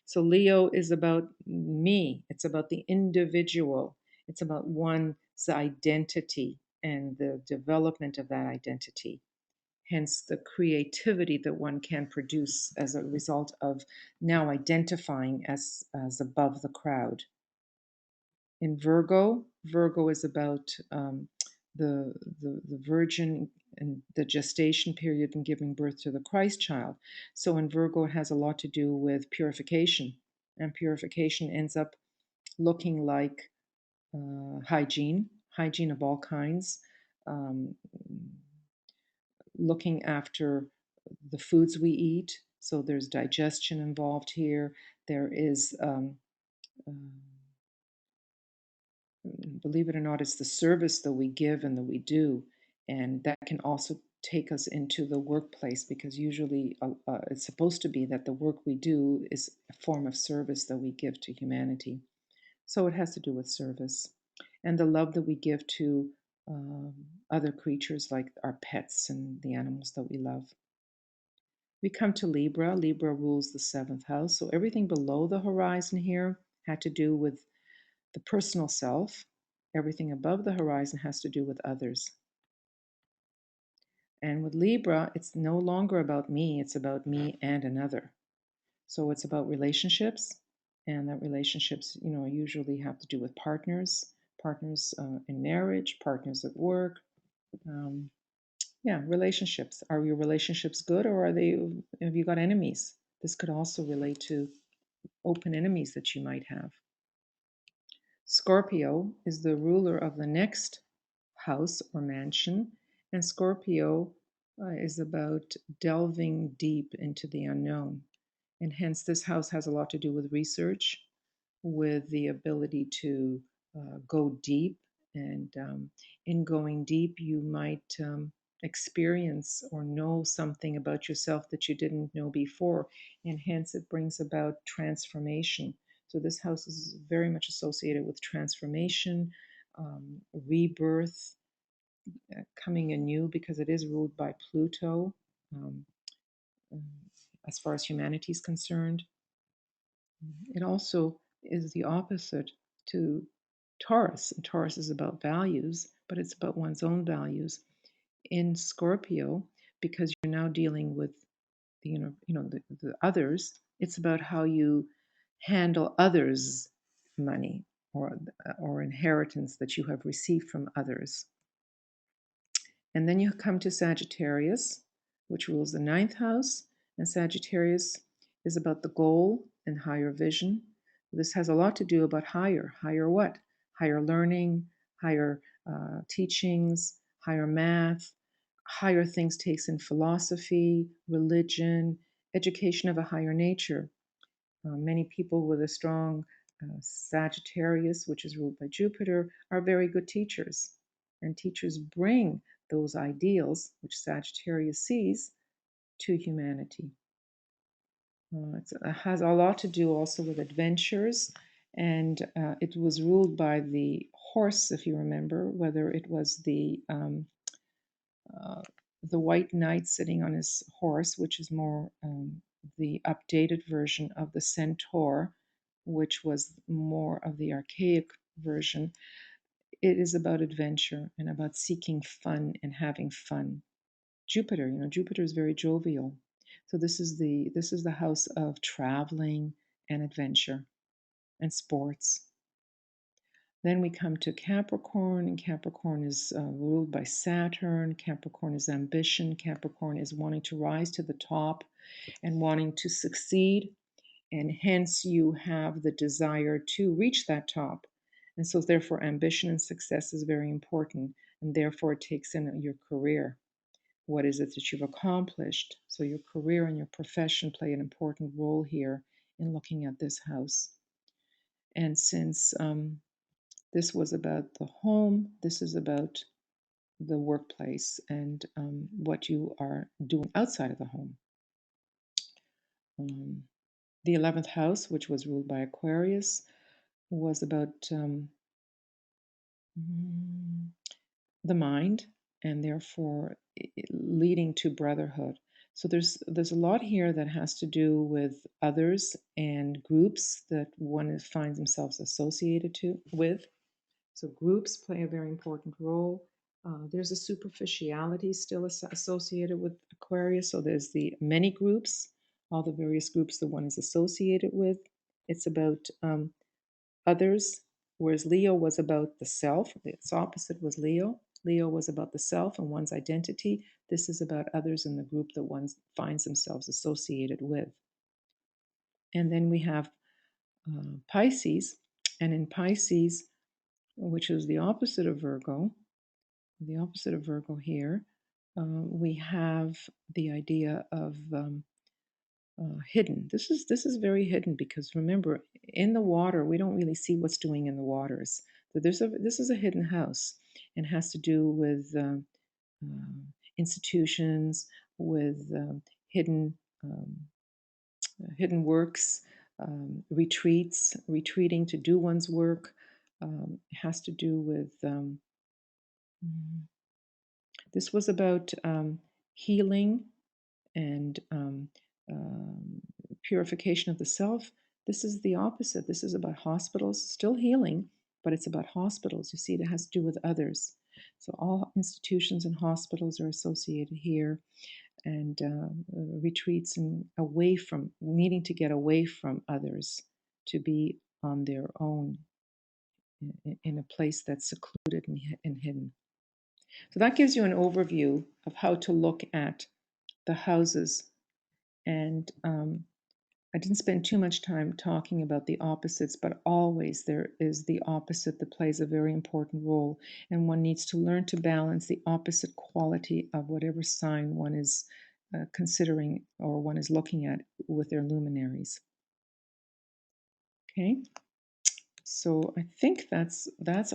So Leo is about me. It's about the individual. It's about one's identity and the development of that identity, hence the creativity that one can produce as a result of now identifying as above the crowd. In Virgo, Virgo is about the virgin and the gestation period and giving birth to the Christ child. So in Virgo, it has a lot to do with purification, and purification ends up looking like hygiene of all kinds, um, looking after the foods we eat. So there's digestion involved here. There is, believe it or not, it's the service that we give and that we do. And that can also take us into the workplace, because usually it's supposed to be that the work we do is a form of service that we give to humanity. So it has to do with service and the love that we give to um, other creatures like our pets and the animals that we love. We come to Libra. Libra rules the seventh house. So everything below the horizon here had to do with the personal self. Everything above the horizon has to do with others. And with Libra, it's no longer about me, it's about me and another. So it's about relationships, and that relationships, usually have to do with partners, partners in marriage, partners at work. Um, yeah, relationships. Are your relationships good, or have you got enemies? This could also relate to open enemies that you might have. Scorpio is the ruler of the next house or mansion, and Scorpio is about delving deep into the unknown. And hence, this house has a lot to do with research, with the ability to go deep. And in going deep, you might experience or know something about yourself that you didn't know before. And hence, it brings about transformation. So, this house is very much associated with transformation, rebirth, coming anew, because it is ruled by Pluto, um, um, as far as humanity is concerned. It also is the opposite to Taurus. And Taurus is about values, but it's about one's own values. In Scorpio, because you're now dealing with the others, it's about how you handle others' money, or inheritance that you have received from others. And then you come to Sagittarius, which rules the ninth house. And Sagittarius is about the goal and higher vision. This has a lot to do about higher what? Higher learning, higher teachings, higher math, higher things takes in philosophy, religion, education of a higher nature. Many people with a strong Sagittarius, which is ruled by Jupiter, are very good teachers. And teachers bring those ideals, which Sagittarius sees, to humanity. It has a lot to do also with adventures, and it was ruled by the horse, if you remember, whether it was uh, the white knight sitting on his horse, which is more the updated version of the centaur, which was more of the archaic version. It is about adventure and about seeking fun and having fun. Jupiter, Jupiter is very jovial. So this is the house of traveling and adventure and sports. Then we come to Capricorn, and Capricorn is ruled by Saturn. Capricorn is ambition. Capricorn is wanting to rise to the top and wanting to succeed, and hence you have the desire to reach that top. And so, therefore, ambition and success is very important, and therefore, it takes in your career. What is it that you've accomplished? So, your career and your profession play an important role here in looking at this house. And since this was about the home, this is about the workplace and what you are doing outside of the home. Um, the 11th house, which was ruled by Aquarius, was about the mind, and therefore leading to brotherhood. So there's a lot here that has to do with others and groups that one finds themselves associated with. So groups play a very important role. There's a superficiality still associated with Aquarius. So there's the many groups, all the various groups that one is associated with. It's about others, whereas Leo was about the self. Its opposite was Leo. Leo was about the self and one's identity. This is about others in the group that one finds themselves associated with. And then we have Pisces. And in Pisces, which is the opposite of Virgo here, we have the idea of hidden. This is very hidden, because remember, in the water we don't really see what's doing in the waters. So this is a hidden house, and has to do with institutions, with hidden works, retreating to do one's work. It has to do with this was about healing and purification of the self. This is the opposite. This is about hospitals, still healing, but it's about hospitals. You see, it has to do with others. So all institutions and hospitals are associated here, and retreats and away from needing to get away from others to be on their own in a place that's secluded and hidden. So that gives you an overview of how to look at the houses. And I didn't spend too much time talking about the opposites, but always there is the opposite that plays a very important role. And one needs to learn to balance the opposite quality of whatever sign one is considering or one is looking at with their luminaries. Okay, so I think that's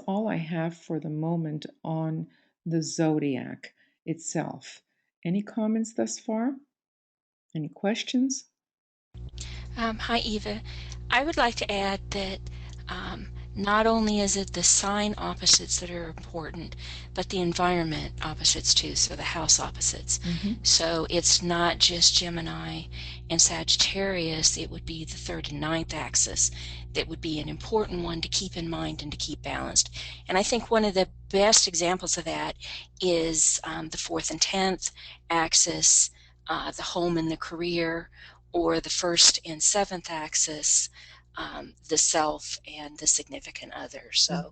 all I have for the moment on the zodiac itself. Any comments thus far? Any questions? Hi, Eva. I would like to add that not only is it the sign opposites that are important, but the environment opposites too, so the house opposites. So it's not just Gemini and Sagittarius, it would be the 3rd and 9th axis that would be an important one to keep in mind and to keep balanced. And I think one of the best examples of that is the 4th and 10th axis, the home and the career, or the 1st and 7th axis, the self and the significant other. So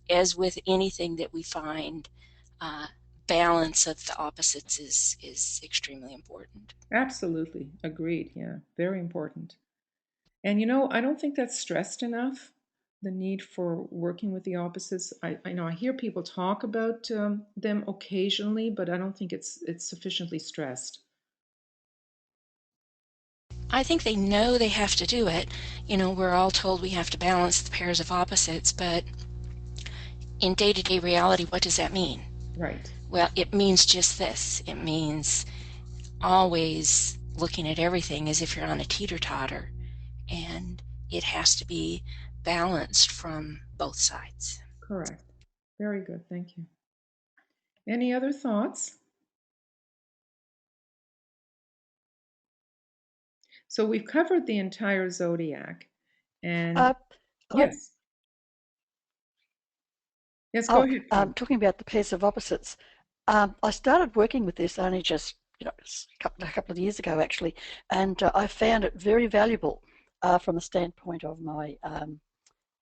as with anything that we find, balance of the opposites is extremely important. Absolutely. Agreed. Yeah. Very important. And I don't think that's stressed enough, the need for working with the opposites. I know I hear people talk about them occasionally, but I don't think it's sufficiently stressed. I think they know they have to do it. We're all told we have to balance the pairs of opposites, but in day-to-day reality, what does that mean? Right. Well, it means just this. It means always looking at everything as if you're on a teeter-totter, and it has to be balanced from both sides. Correct. Very good. Thank you. Any other thoughts? So we've covered the entire zodiac. And yes. Yes, go ahead, please. Talking about the pairs of opposites, I started working with this only just a couple of years ago, actually, and I found it very valuable from the standpoint of my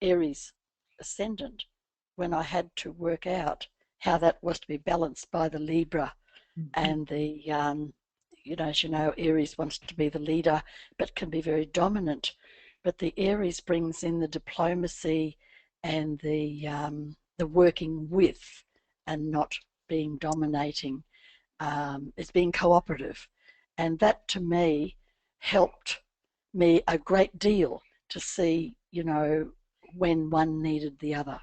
Aries ascendant, when I had to work out how that was to be balanced by the Libra and the, as you know, Aries wants to be the leader, but can be very dominant. But the Aries brings in the diplomacy and the working with, and not being dominating. It's being cooperative, and that to me helped me a great deal to see, when one needed the other.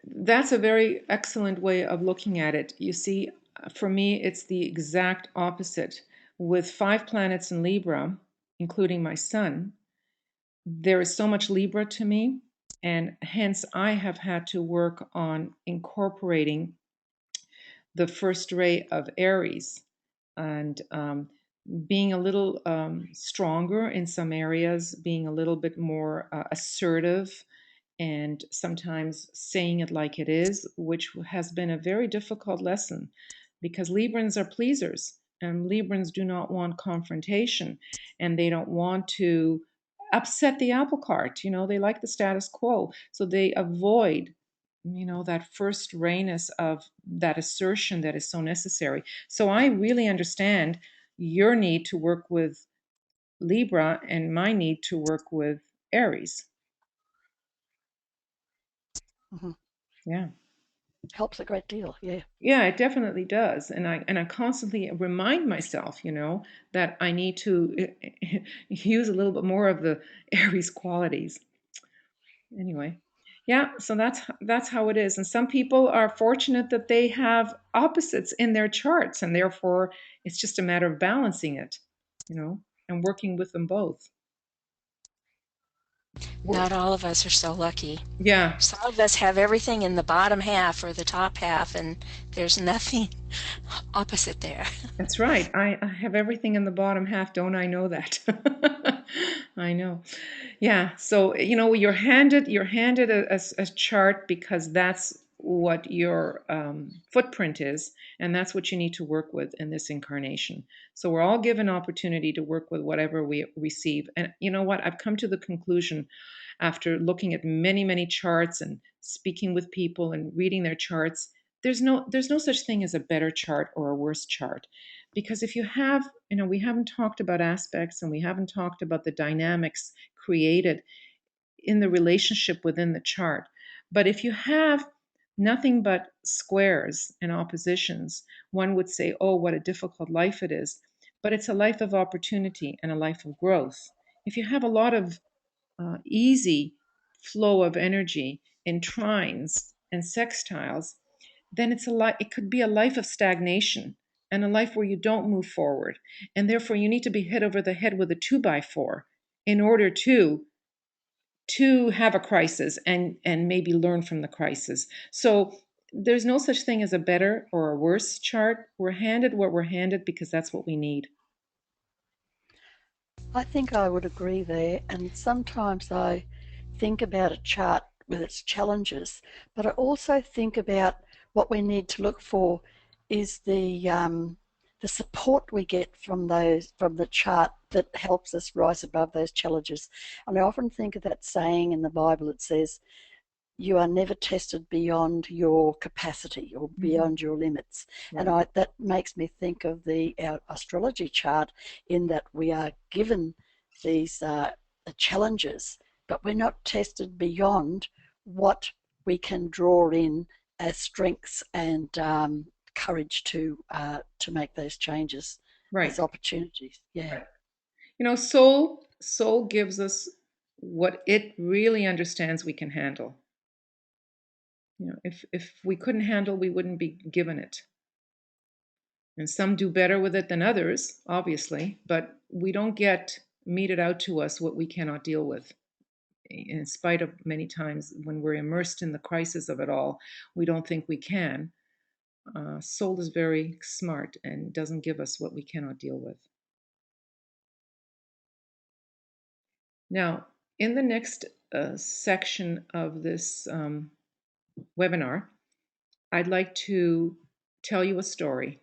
That's a very excellent way of looking at it. You see, for me, it's the exact opposite. With 5 planets in Libra, including my sun, there is so much Libra to me, and hence I have had to work on incorporating the first ray of Aries and being a little stronger in some areas, being a little bit more assertive, and sometimes saying it like it is, which has been a very difficult lesson because Librans are pleasers and Librans do not want confrontation and they don't want to upset the apple cart. They like the status quo. So they avoid, that first rayness of that assertion that is so necessary. So I really understand your need to work with Libra and my need to work with Aries. Mm-hmm. Yeah. Helps a great deal. Yeah. Yeah, it definitely does. And I constantly remind myself, that I need to use a little bit more of the Aries qualities. Anyway, Yeah, so that's how it is. And some people are fortunate that they have opposites in their charts, and therefore it's just a matter of balancing it, and working with them both. Not all of us are so lucky. Yeah, Some of us have everything in the bottom half or the top half, and there's nothing opposite there. that's right. I have everything in the bottom half, don't I know that? I know. Yeah. So, you're handed a chart because that's what your footprint is, and that's what you need to work with in this incarnation. So we're all given opportunity to work with whatever we receive. And you know what? I've come to the conclusion after looking at many, many charts and speaking with people and reading their charts. There's no such thing as a better chart or a worse chart, because if you have, we haven't talked about aspects, and we haven't talked about the dynamics created in the relationship within the chart. But if you have nothing but squares and oppositions, one would say, oh, what a difficult life it is. But it's a life of opportunity and a life of growth. If you have a lot of easy flow of energy in trines and sextiles, then it could be a life of stagnation and a life where you don't move forward. And therefore you need to be hit over the head with a 2x4 in order to have a crisis and maybe learn from the crisis. So there's no such thing as a better or a worse chart. We're handed what we're handed because that's what we need. I think I would agree there. And sometimes I think about a chart with its challenges, but I also think about what we need to look for is the support we get from the chart that helps us rise above those challenges. And I often think of that saying in the Bible. It says, you are never tested beyond your capacity or beyond your limits. Right. And that makes me think of our astrology chart, in that we are given these challenges, but we're not tested beyond what we can draw in as strengths and courage to make those changes Right. as opportunities. Yeah. Right. Soul gives us what it really understands we can handle. If we couldn't handle, we wouldn't be given it. And some do better with it than others, obviously, but we don't get meted out to us what we cannot deal with. In spite of many times when we're immersed in the crisis of it all, we don't think we can. Soul is very smart and doesn't give us what we cannot deal with. Now, in the next section of this webinar, I'd like to tell you a story.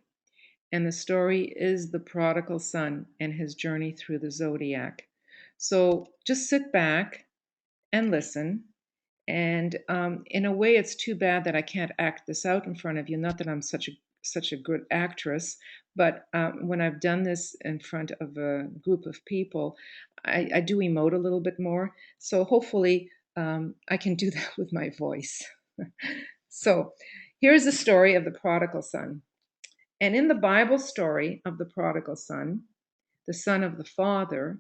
And the story is the prodigal son and his journey through the zodiac. So just sit back and listen. And in a way, it's too bad that I can't act this out in front of you. Not that I'm such a good actress, but when I've done this in front of a group of people, I do emote a little bit more. So hopefully, I can do that with my voice. So here's the story of the prodigal son. And in the Bible story of the prodigal son, the son of the father,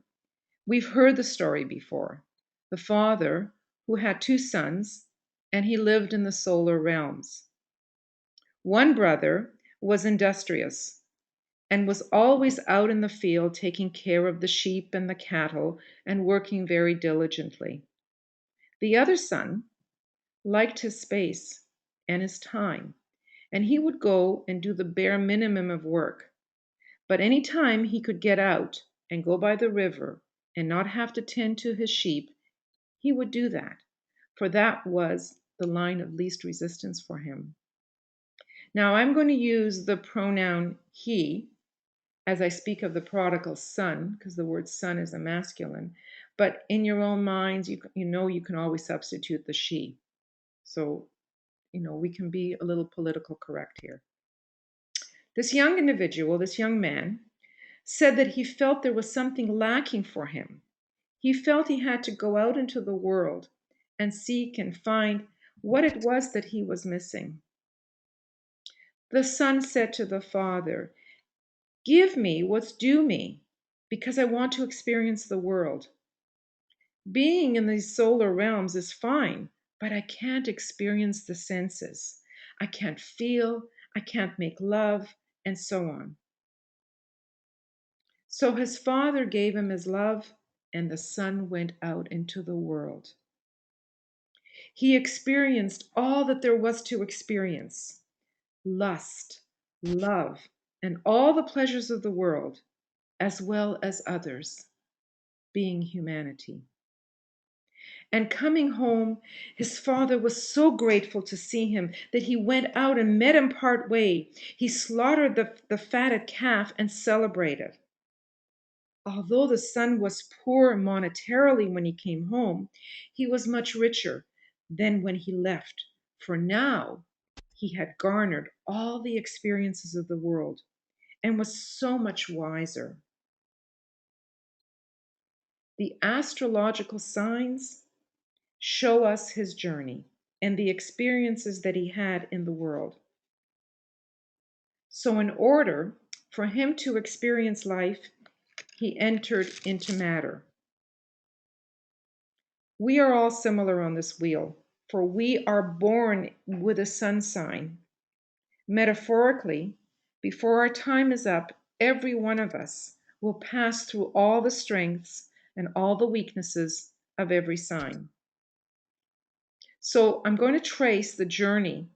we've heard the story before. The father who had two sons, and he lived in the solar realms. One brother was industrious and was always out in the field taking care of the sheep and the cattle and working very diligently. The other son liked his space and his time, and he would go and do the bare minimum of work. But any time he could get out and go by the river and not have to tend to his sheep, he would do that, for that was the line of least resistance for him. Now, I'm going to use the pronoun he as I speak of the prodigal son, because the word son is a masculine, but in your own minds, you can always substitute the she. So, we can be a little political correct here. This young individual, this young man, said that he felt there was something lacking for him. He felt he had to go out into the world and seek and find what it was that he was missing. The son said to the father, give me what's due me, because I want to experience the world. Being in these solar realms is fine, but I can't experience the senses. I can't feel, I can't make love, and so on. So his father gave him his love, and the son went out into the world. He experienced all that there was to experience: lust, love, and all the pleasures of the world, as well as others, being humanity. And coming home, his father was so grateful to see him that he went out and met him part way. He slaughtered the fatted calf and celebrated. Although the son was poor monetarily when he came home, he was much richer than when he left, for now he had garnered all the experiences of the world and was so much wiser. The astrological signs show us his journey and the experiences that he had in the world. So, in order for him to experience life, he entered into matter. We are all similar on this wheel, for we are born with a sun sign. Metaphorically, before our time is up, every one of us will pass through all the strengths and all the weaknesses of every sign. So I'm going to trace the journey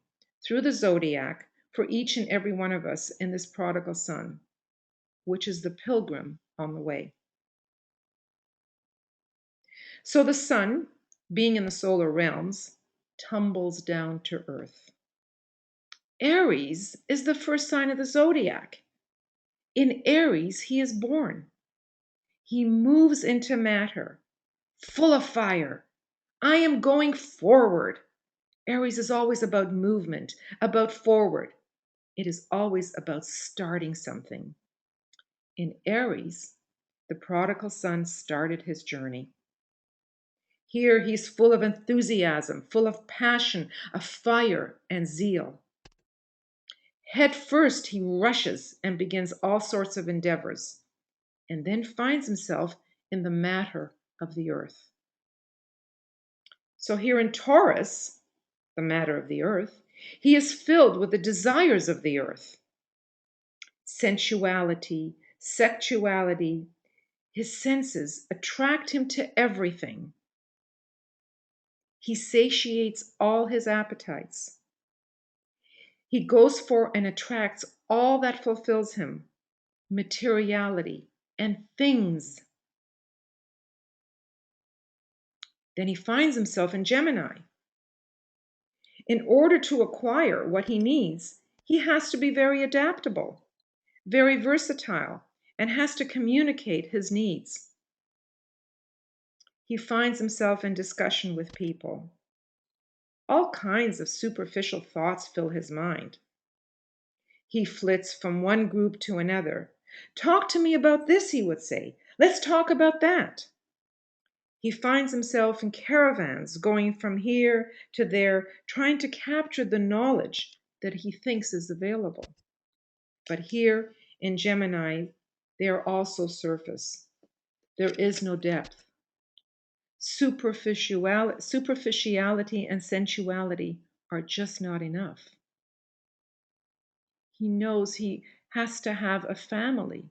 through the zodiac for each and every one of us in this prodigal son, which is the pilgrim on the way. So the sun, being in the solar realms, tumbles down to earth. Aries is the first sign of the zodiac. In Aries, he is born. He moves into matter, full of fire. I am going forward. Aries is always about movement, about forward. It is always about starting something. In Aries, the prodigal son started his journey. Here he's full of enthusiasm, full of passion, of fire and zeal. Head first, he rushes and begins all sorts of endeavors, and then finds himself in the matter of the earth. So here in Taurus, the matter of the earth, he is filled with the desires of the earth. Sensuality, sexuality, his senses attract him to everything. He satiates all his appetites. He goes for and attracts all that fulfills him: materiality and things. Then he finds himself in Gemini. In order to acquire what he needs, he has to be very adaptable, very versatile, and has to communicate his needs. He finds himself in discussion with people. All kinds of superficial thoughts fill his mind. He flits from one group to another. Talk to me about this, he would say. Let's talk about that. He finds himself in caravans going from here to there, trying to capture the knowledge that he thinks is available. But here in Gemini, they are also surface. There is no depth. Superficiality and sensuality are just not enough. He knows he has to have a family.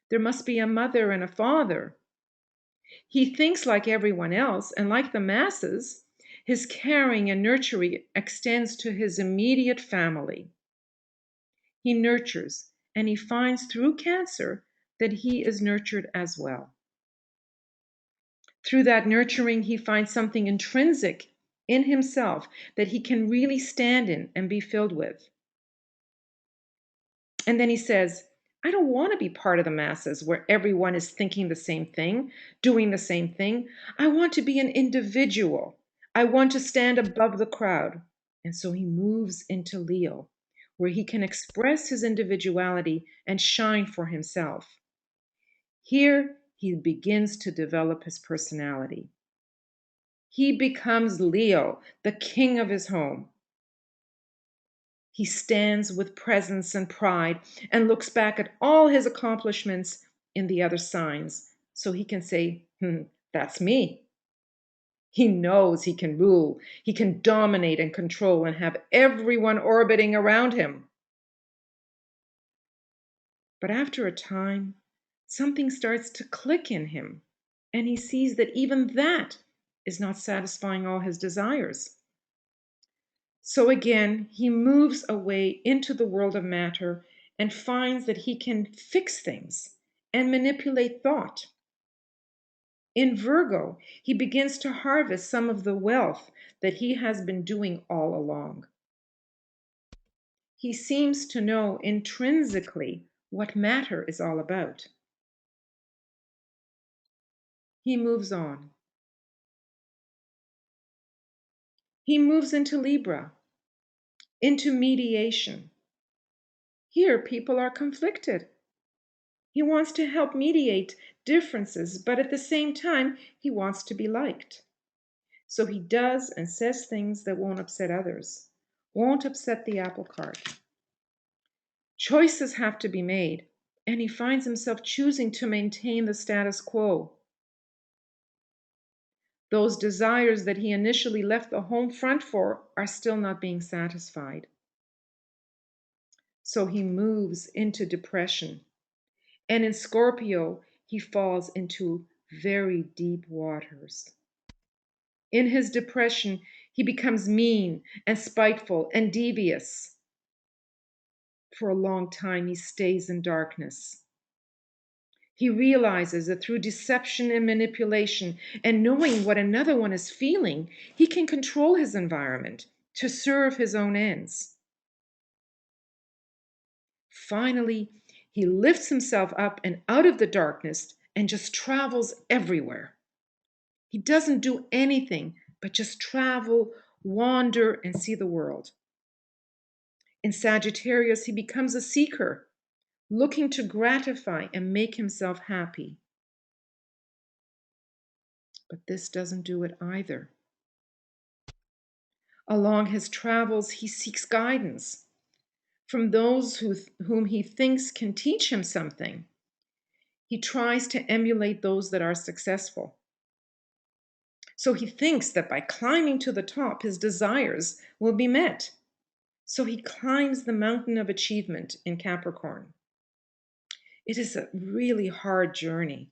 There must be a mother and a father. He thinks like everyone else, and like the masses, his caring and nurturing extends to his immediate family. He nurtures, and he finds through Cancer that he is nurtured as well. Through that nurturing, he finds something intrinsic in himself that he can really stand in and be filled with. And then he says, I don't want to be part of the masses where everyone is thinking the same thing, doing the same thing. I want to be an individual. I want to stand above the crowd. And so he moves into Leo, where he can express his individuality and shine for himself. Here, he begins to develop his personality. He becomes Leo, the king of his home. He stands with presence and pride and looks back at all his accomplishments in the other signs so he can say, that's me. He knows he can rule, he can dominate and control and have everyone orbiting around him. But after a time, something starts to click in him, and he sees that even that is not satisfying all his desires. So again, he moves away into the world of matter and finds that he can fix things and manipulate thought. In Virgo, he begins to harvest some of the wealth that he has been doing all along. He seems to know intrinsically what matter is all about. He moves on. He moves into Libra, into mediation. Here, people are conflicted. He wants to help mediate differences, but at the same time, he wants to be liked. So he does and says things that won't upset others, won't upset the apple cart. Choices have to be made, and he finds himself choosing to maintain the status quo. Those desires that he initially left the home front for are still not being satisfied. So he moves into depression. And in Scorpio, he falls into very deep waters. In his depression, he becomes mean and spiteful and devious. For a long time, he stays in darkness. He realizes that through deception and manipulation and knowing what another one is feeling, he can control his environment to serve his own ends. Finally, he lifts himself up and out of the darkness and just travels everywhere. He doesn't do anything but just travel, wander, and see the world. In Sagittarius, he becomes a seeker, looking to gratify and make himself happy. But this doesn't do it either. Along his travels, he seeks guidance from those whom he thinks can teach him something. He tries to emulate those that are successful. So he thinks that by climbing to the top, his desires will be met. So he climbs the mountain of achievement in Capricorn. It is a really hard journey.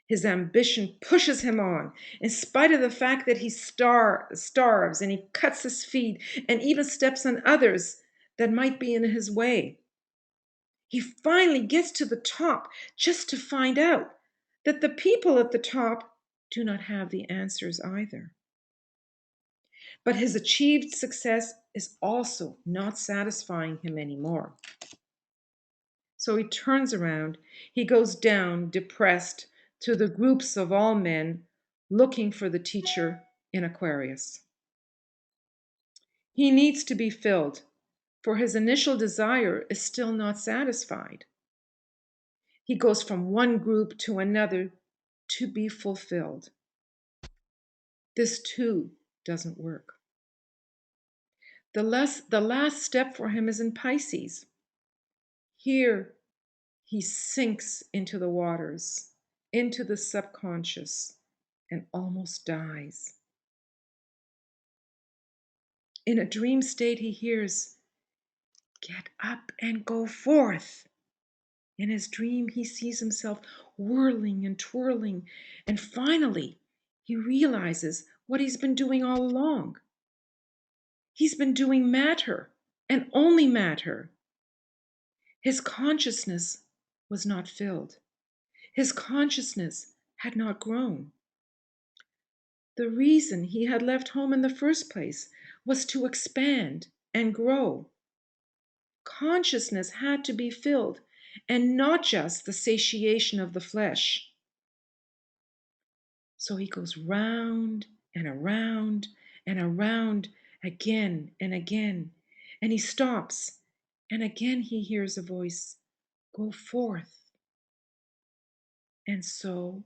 His ambition pushes him on, in spite of the fact that he starves and he cuts his feet and even steps on others that might be in his way. He finally gets to the top just to find out that the people at the top do not have the answers either. But his achieved success is also not satisfying him anymore. So he turns around, he goes down, depressed, to the groups of all men, looking for the teacher in Aquarius. He needs to be filled, for his initial desire is still not satisfied. He goes from one group to another to be fulfilled. This too doesn't work. The last step for him is in Pisces. Here, he sinks into the waters, into the subconscious, and almost dies. In a dream state, he hears, "Get up and go forth." In his dream, he sees himself whirling and twirling, and finally, he realizes what he's been doing all along. He's been doing matter, and only matter. His consciousness was not filled. His consciousness had not grown. The reason he had left home in the first place was to expand and grow. Consciousness had to be filled, and not just the satiation of the flesh. So he goes round and around and around again and again, and he stops, and again he hears a voice, "Go forth." And so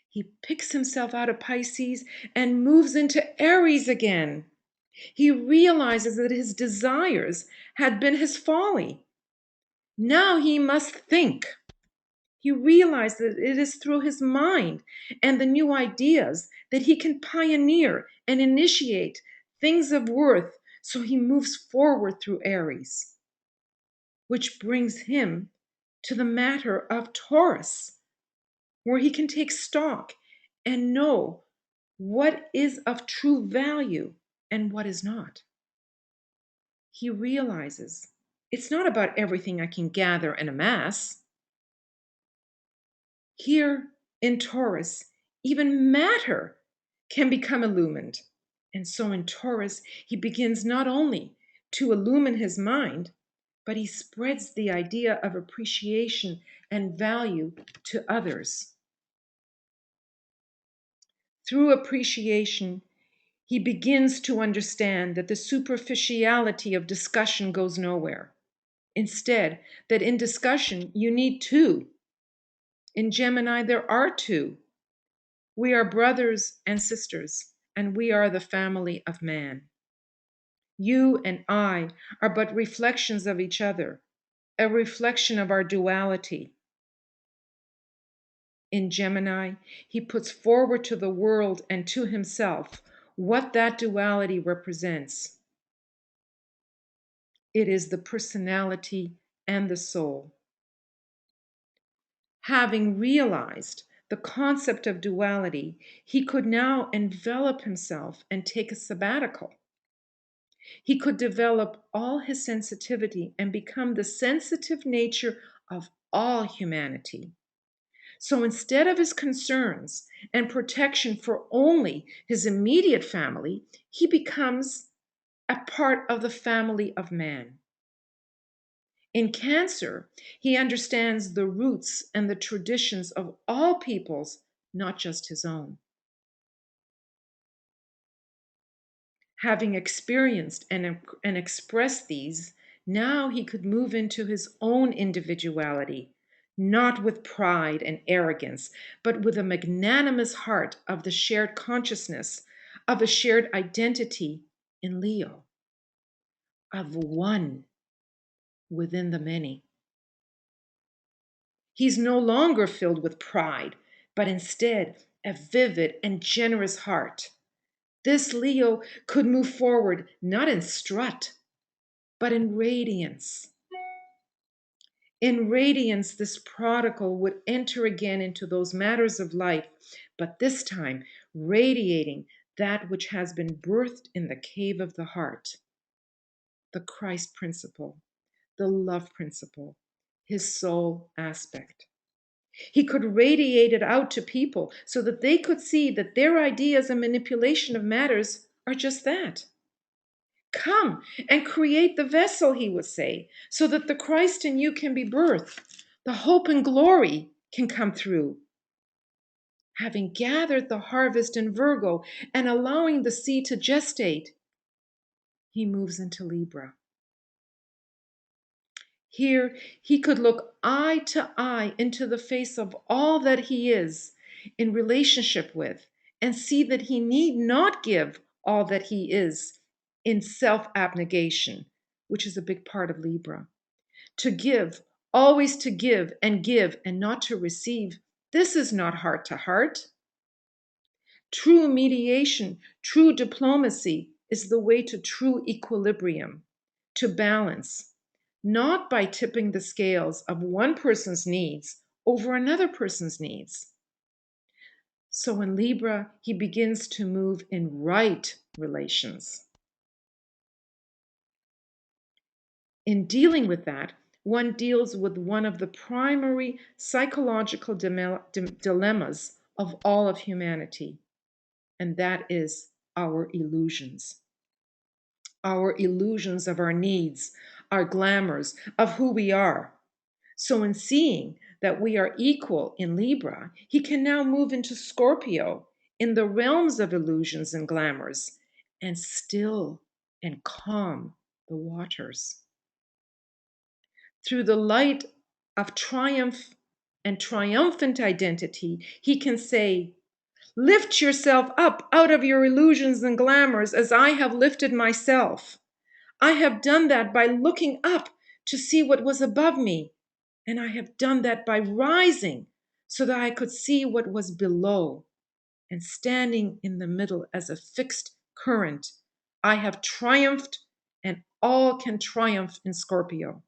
he picks himself out of Pisces and moves into Aries again. He realizes that his desires had been his folly. Now he must think. He realized that it is through his mind and the new ideas that he can pioneer and initiate things of worth. So he moves forward through Aries, which brings him to the matter of Taurus, where he can take stock and know what is of true value and what is not. He realizes it's not about everything I can gather and amass. Here in Taurus, even matter can become illumined. And so in Taurus, he begins not only to illumine his mind, but he spreads the idea of appreciation and value to others. Through appreciation, he begins to understand that the superficiality of discussion goes nowhere. Instead, that in discussion, you need two. In Gemini, there are two. We are brothers and sisters, and we are the family of man. You and I are but reflections of each other, a reflection of our duality. In Gemini, he puts forward to the world and to himself what that duality represents. It is the personality and the soul. Having realized the concept of duality, he could now envelop himself and take a sabbatical. He could develop all his sensitivity and become the sensitive nature of all humanity. So instead of his concerns and protection for only his immediate family, he becomes a part of the family of man. In Cancer, he understands the roots and the traditions of all peoples, not just his own. Having experienced and expressed these, now he could move into his own individuality, not with pride and arrogance, but with a magnanimous heart of the shared consciousness, of a shared identity in Leo, of one within the many. He's no longer filled with pride, but instead a vivid and generous heart. This Leo could move forward not in strut, but in radiance. In radiance, this prodigal would enter again into those matters of life, but this time radiating that which has been birthed in the cave of the heart. The Christ principle, the love principle, his soul aspect. He could radiate it out to people so that they could see that their ideas and manipulation of matters are just that. Come and create the vessel, he would say, so that the Christ in you can be birthed. The hope and glory can come through. Having gathered the harvest in Virgo and allowing the seed to gestate, he moves into Libra. Here, he could look eye to eye into the face of all that he is in relationship with and see that he need not give all that he is in self-abnegation, which is a big part of Libra. To give, always to give and not to receive, this is not heart to heart. True mediation, true diplomacy is the way to true equilibrium, to balance, not by tipping the scales of one person's needs over another person's needs. So in Libra, he begins to move in right relations. In dealing with that, one deals with one of the primary psychological dilemmas of all of humanity, and that is our illusions. Our illusions of our needs, our glamours, of who we are. So in seeing that we are equal in Libra, he can now move into Scorpio in the realms of illusions and glamours and still and calm the waters. Through the light of triumph and triumphant identity, he can say, lift yourself up out of your illusions and glamours as I have lifted myself. I have done that by looking up to see what was above me And I have done that by rising so that I could see what was below. And standing in the middle as a fixed current, I have triumphed, and all can triumph in Scorpio.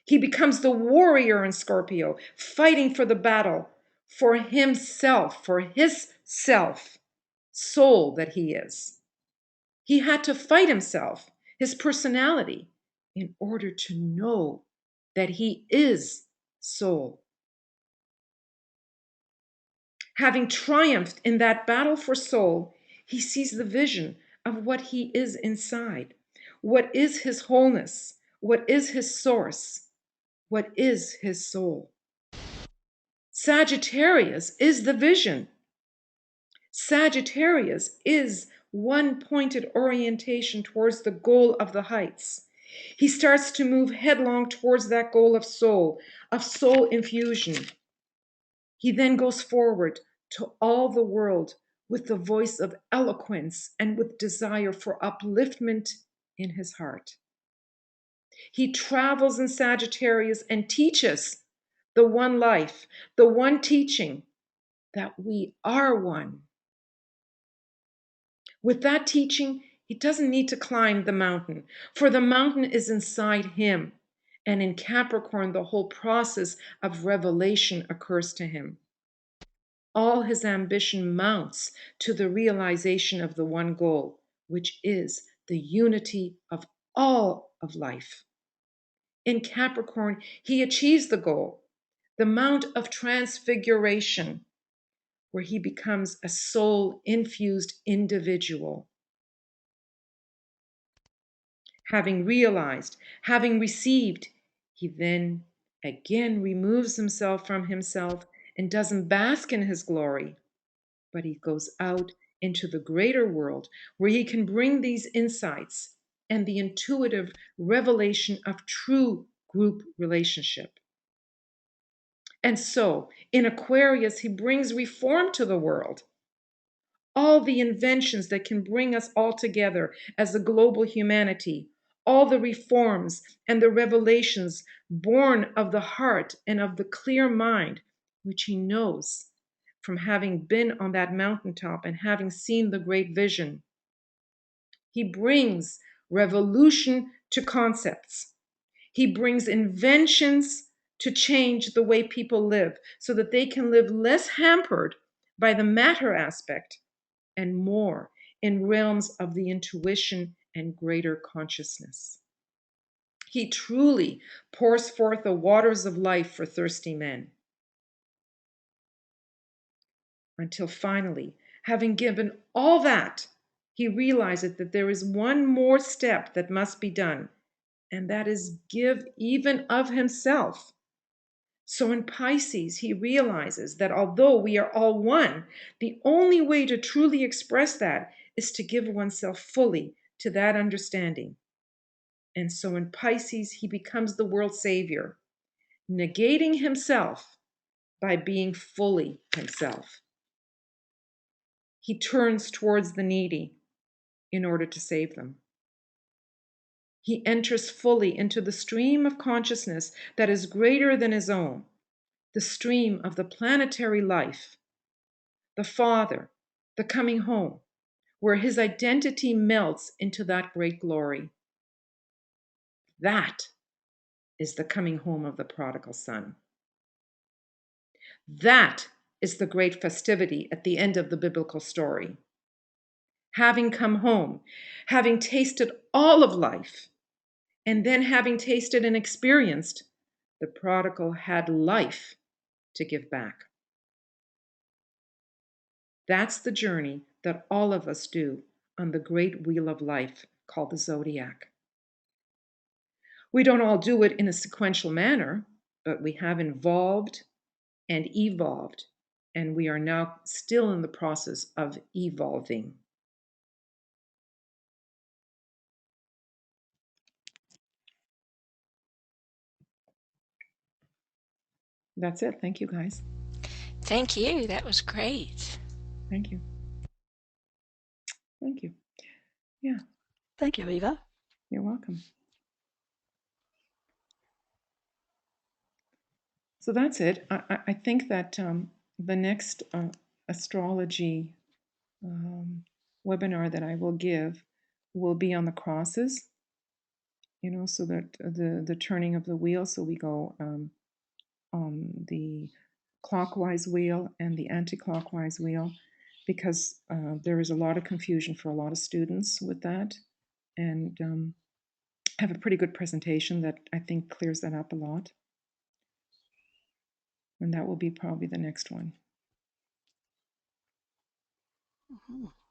He becomes the warrior in Scorpio, fighting for the battle, for himself, for his self, soul that he is. He had to fight himself, his personality, in order to know that he is soul. Having triumphed in that battle for soul, he sees the vision of what he is inside. What is his wholeness? What is his source? What is his soul? Sagittarius is the vision. Sagittarius is one pointed orientation towards the goal of the heights. He starts to move headlong towards that goal of soul infusion. He then goes forward to all the world with the voice of eloquence and with desire for upliftment in his heart. He travels in Sagittarius and teaches the one life, the one teaching that we are one. With that teaching, he doesn't need to climb the mountain, for the mountain is inside him. And in Capricorn, the whole process of revelation occurs to him. All his ambition mounts to the realization of the one goal, which is the unity of all of life. In Capricorn, he achieves the goal, the Mount of Transfiguration, where he becomes a soul-infused individual. Having realized, having received, he then again removes himself from himself and doesn't bask in his glory, but he goes out into the greater world where he can bring these insights and the intuitive revelation of true group relationship. And so, in Aquarius, he brings reform to the world. All the inventions that can bring us all together as a global humanity, all the reforms and the revelations born of the heart and of the clear mind, which he knows from having been on that mountaintop and having seen the great vision. He brings revolution to concepts. He brings inventions to change the way people live so that they can live less hampered by the matter aspect and more in realms of the intuition and greater consciousness. He truly pours forth the waters of life for thirsty men. Until finally, having given all that, he realizes that there is one more step that must be done, and that is give even of himself. So in Pisces, he realizes that although we are all one, the only way to truly express that is to give oneself fully to that understanding. And so in Pisces, he becomes the world savior, negating himself by being fully himself. He turns towards the needy in order to save them. He enters fully into the stream of consciousness that is greater than his own, the stream of the planetary life, the Father, the coming home, where his identity melts into that great glory. That is the coming home of the prodigal son. That is the great festivity at the end of the biblical story. Having come home, having tasted all of life, and then having tasted and experienced, the prodigal had life to give back. That's the journey that all of us do on the great wheel of life called the zodiac. We don't all do it in a sequential manner, but we have involved and evolved, and we are now still in the process of evolving. That's it. Thank you, guys. Thank you. That was great. Thank you. Thank you. Yeah, Thank you, Eva. you're welcome. So that's it. I think that the next astrology webinar that I will give will be on the crosses, so that the turning of the wheel. So we go on the clockwise wheel and the anti-clockwise wheel, because there is a lot of confusion for a lot of students with that, and have a pretty good presentation that I think clears that up a lot. And that will be probably the next one.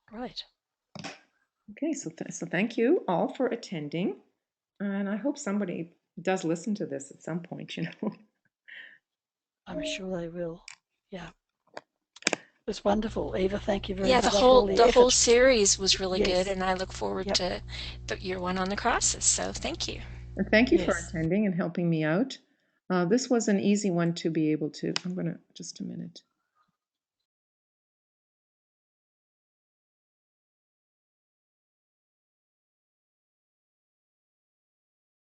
Great. Okay, so thank you all for attending, and I hope somebody does listen to this at some point, I'm sure they will. Yeah. It was wonderful, Eva. Thank you very Yeah, much for all the whole effort. series was really good, Yes. and I look forward to your one on the crosses. So thank you. And thank you for Yes. attending and helping me out. This was an easy one to be able to. I'm going to just a minute.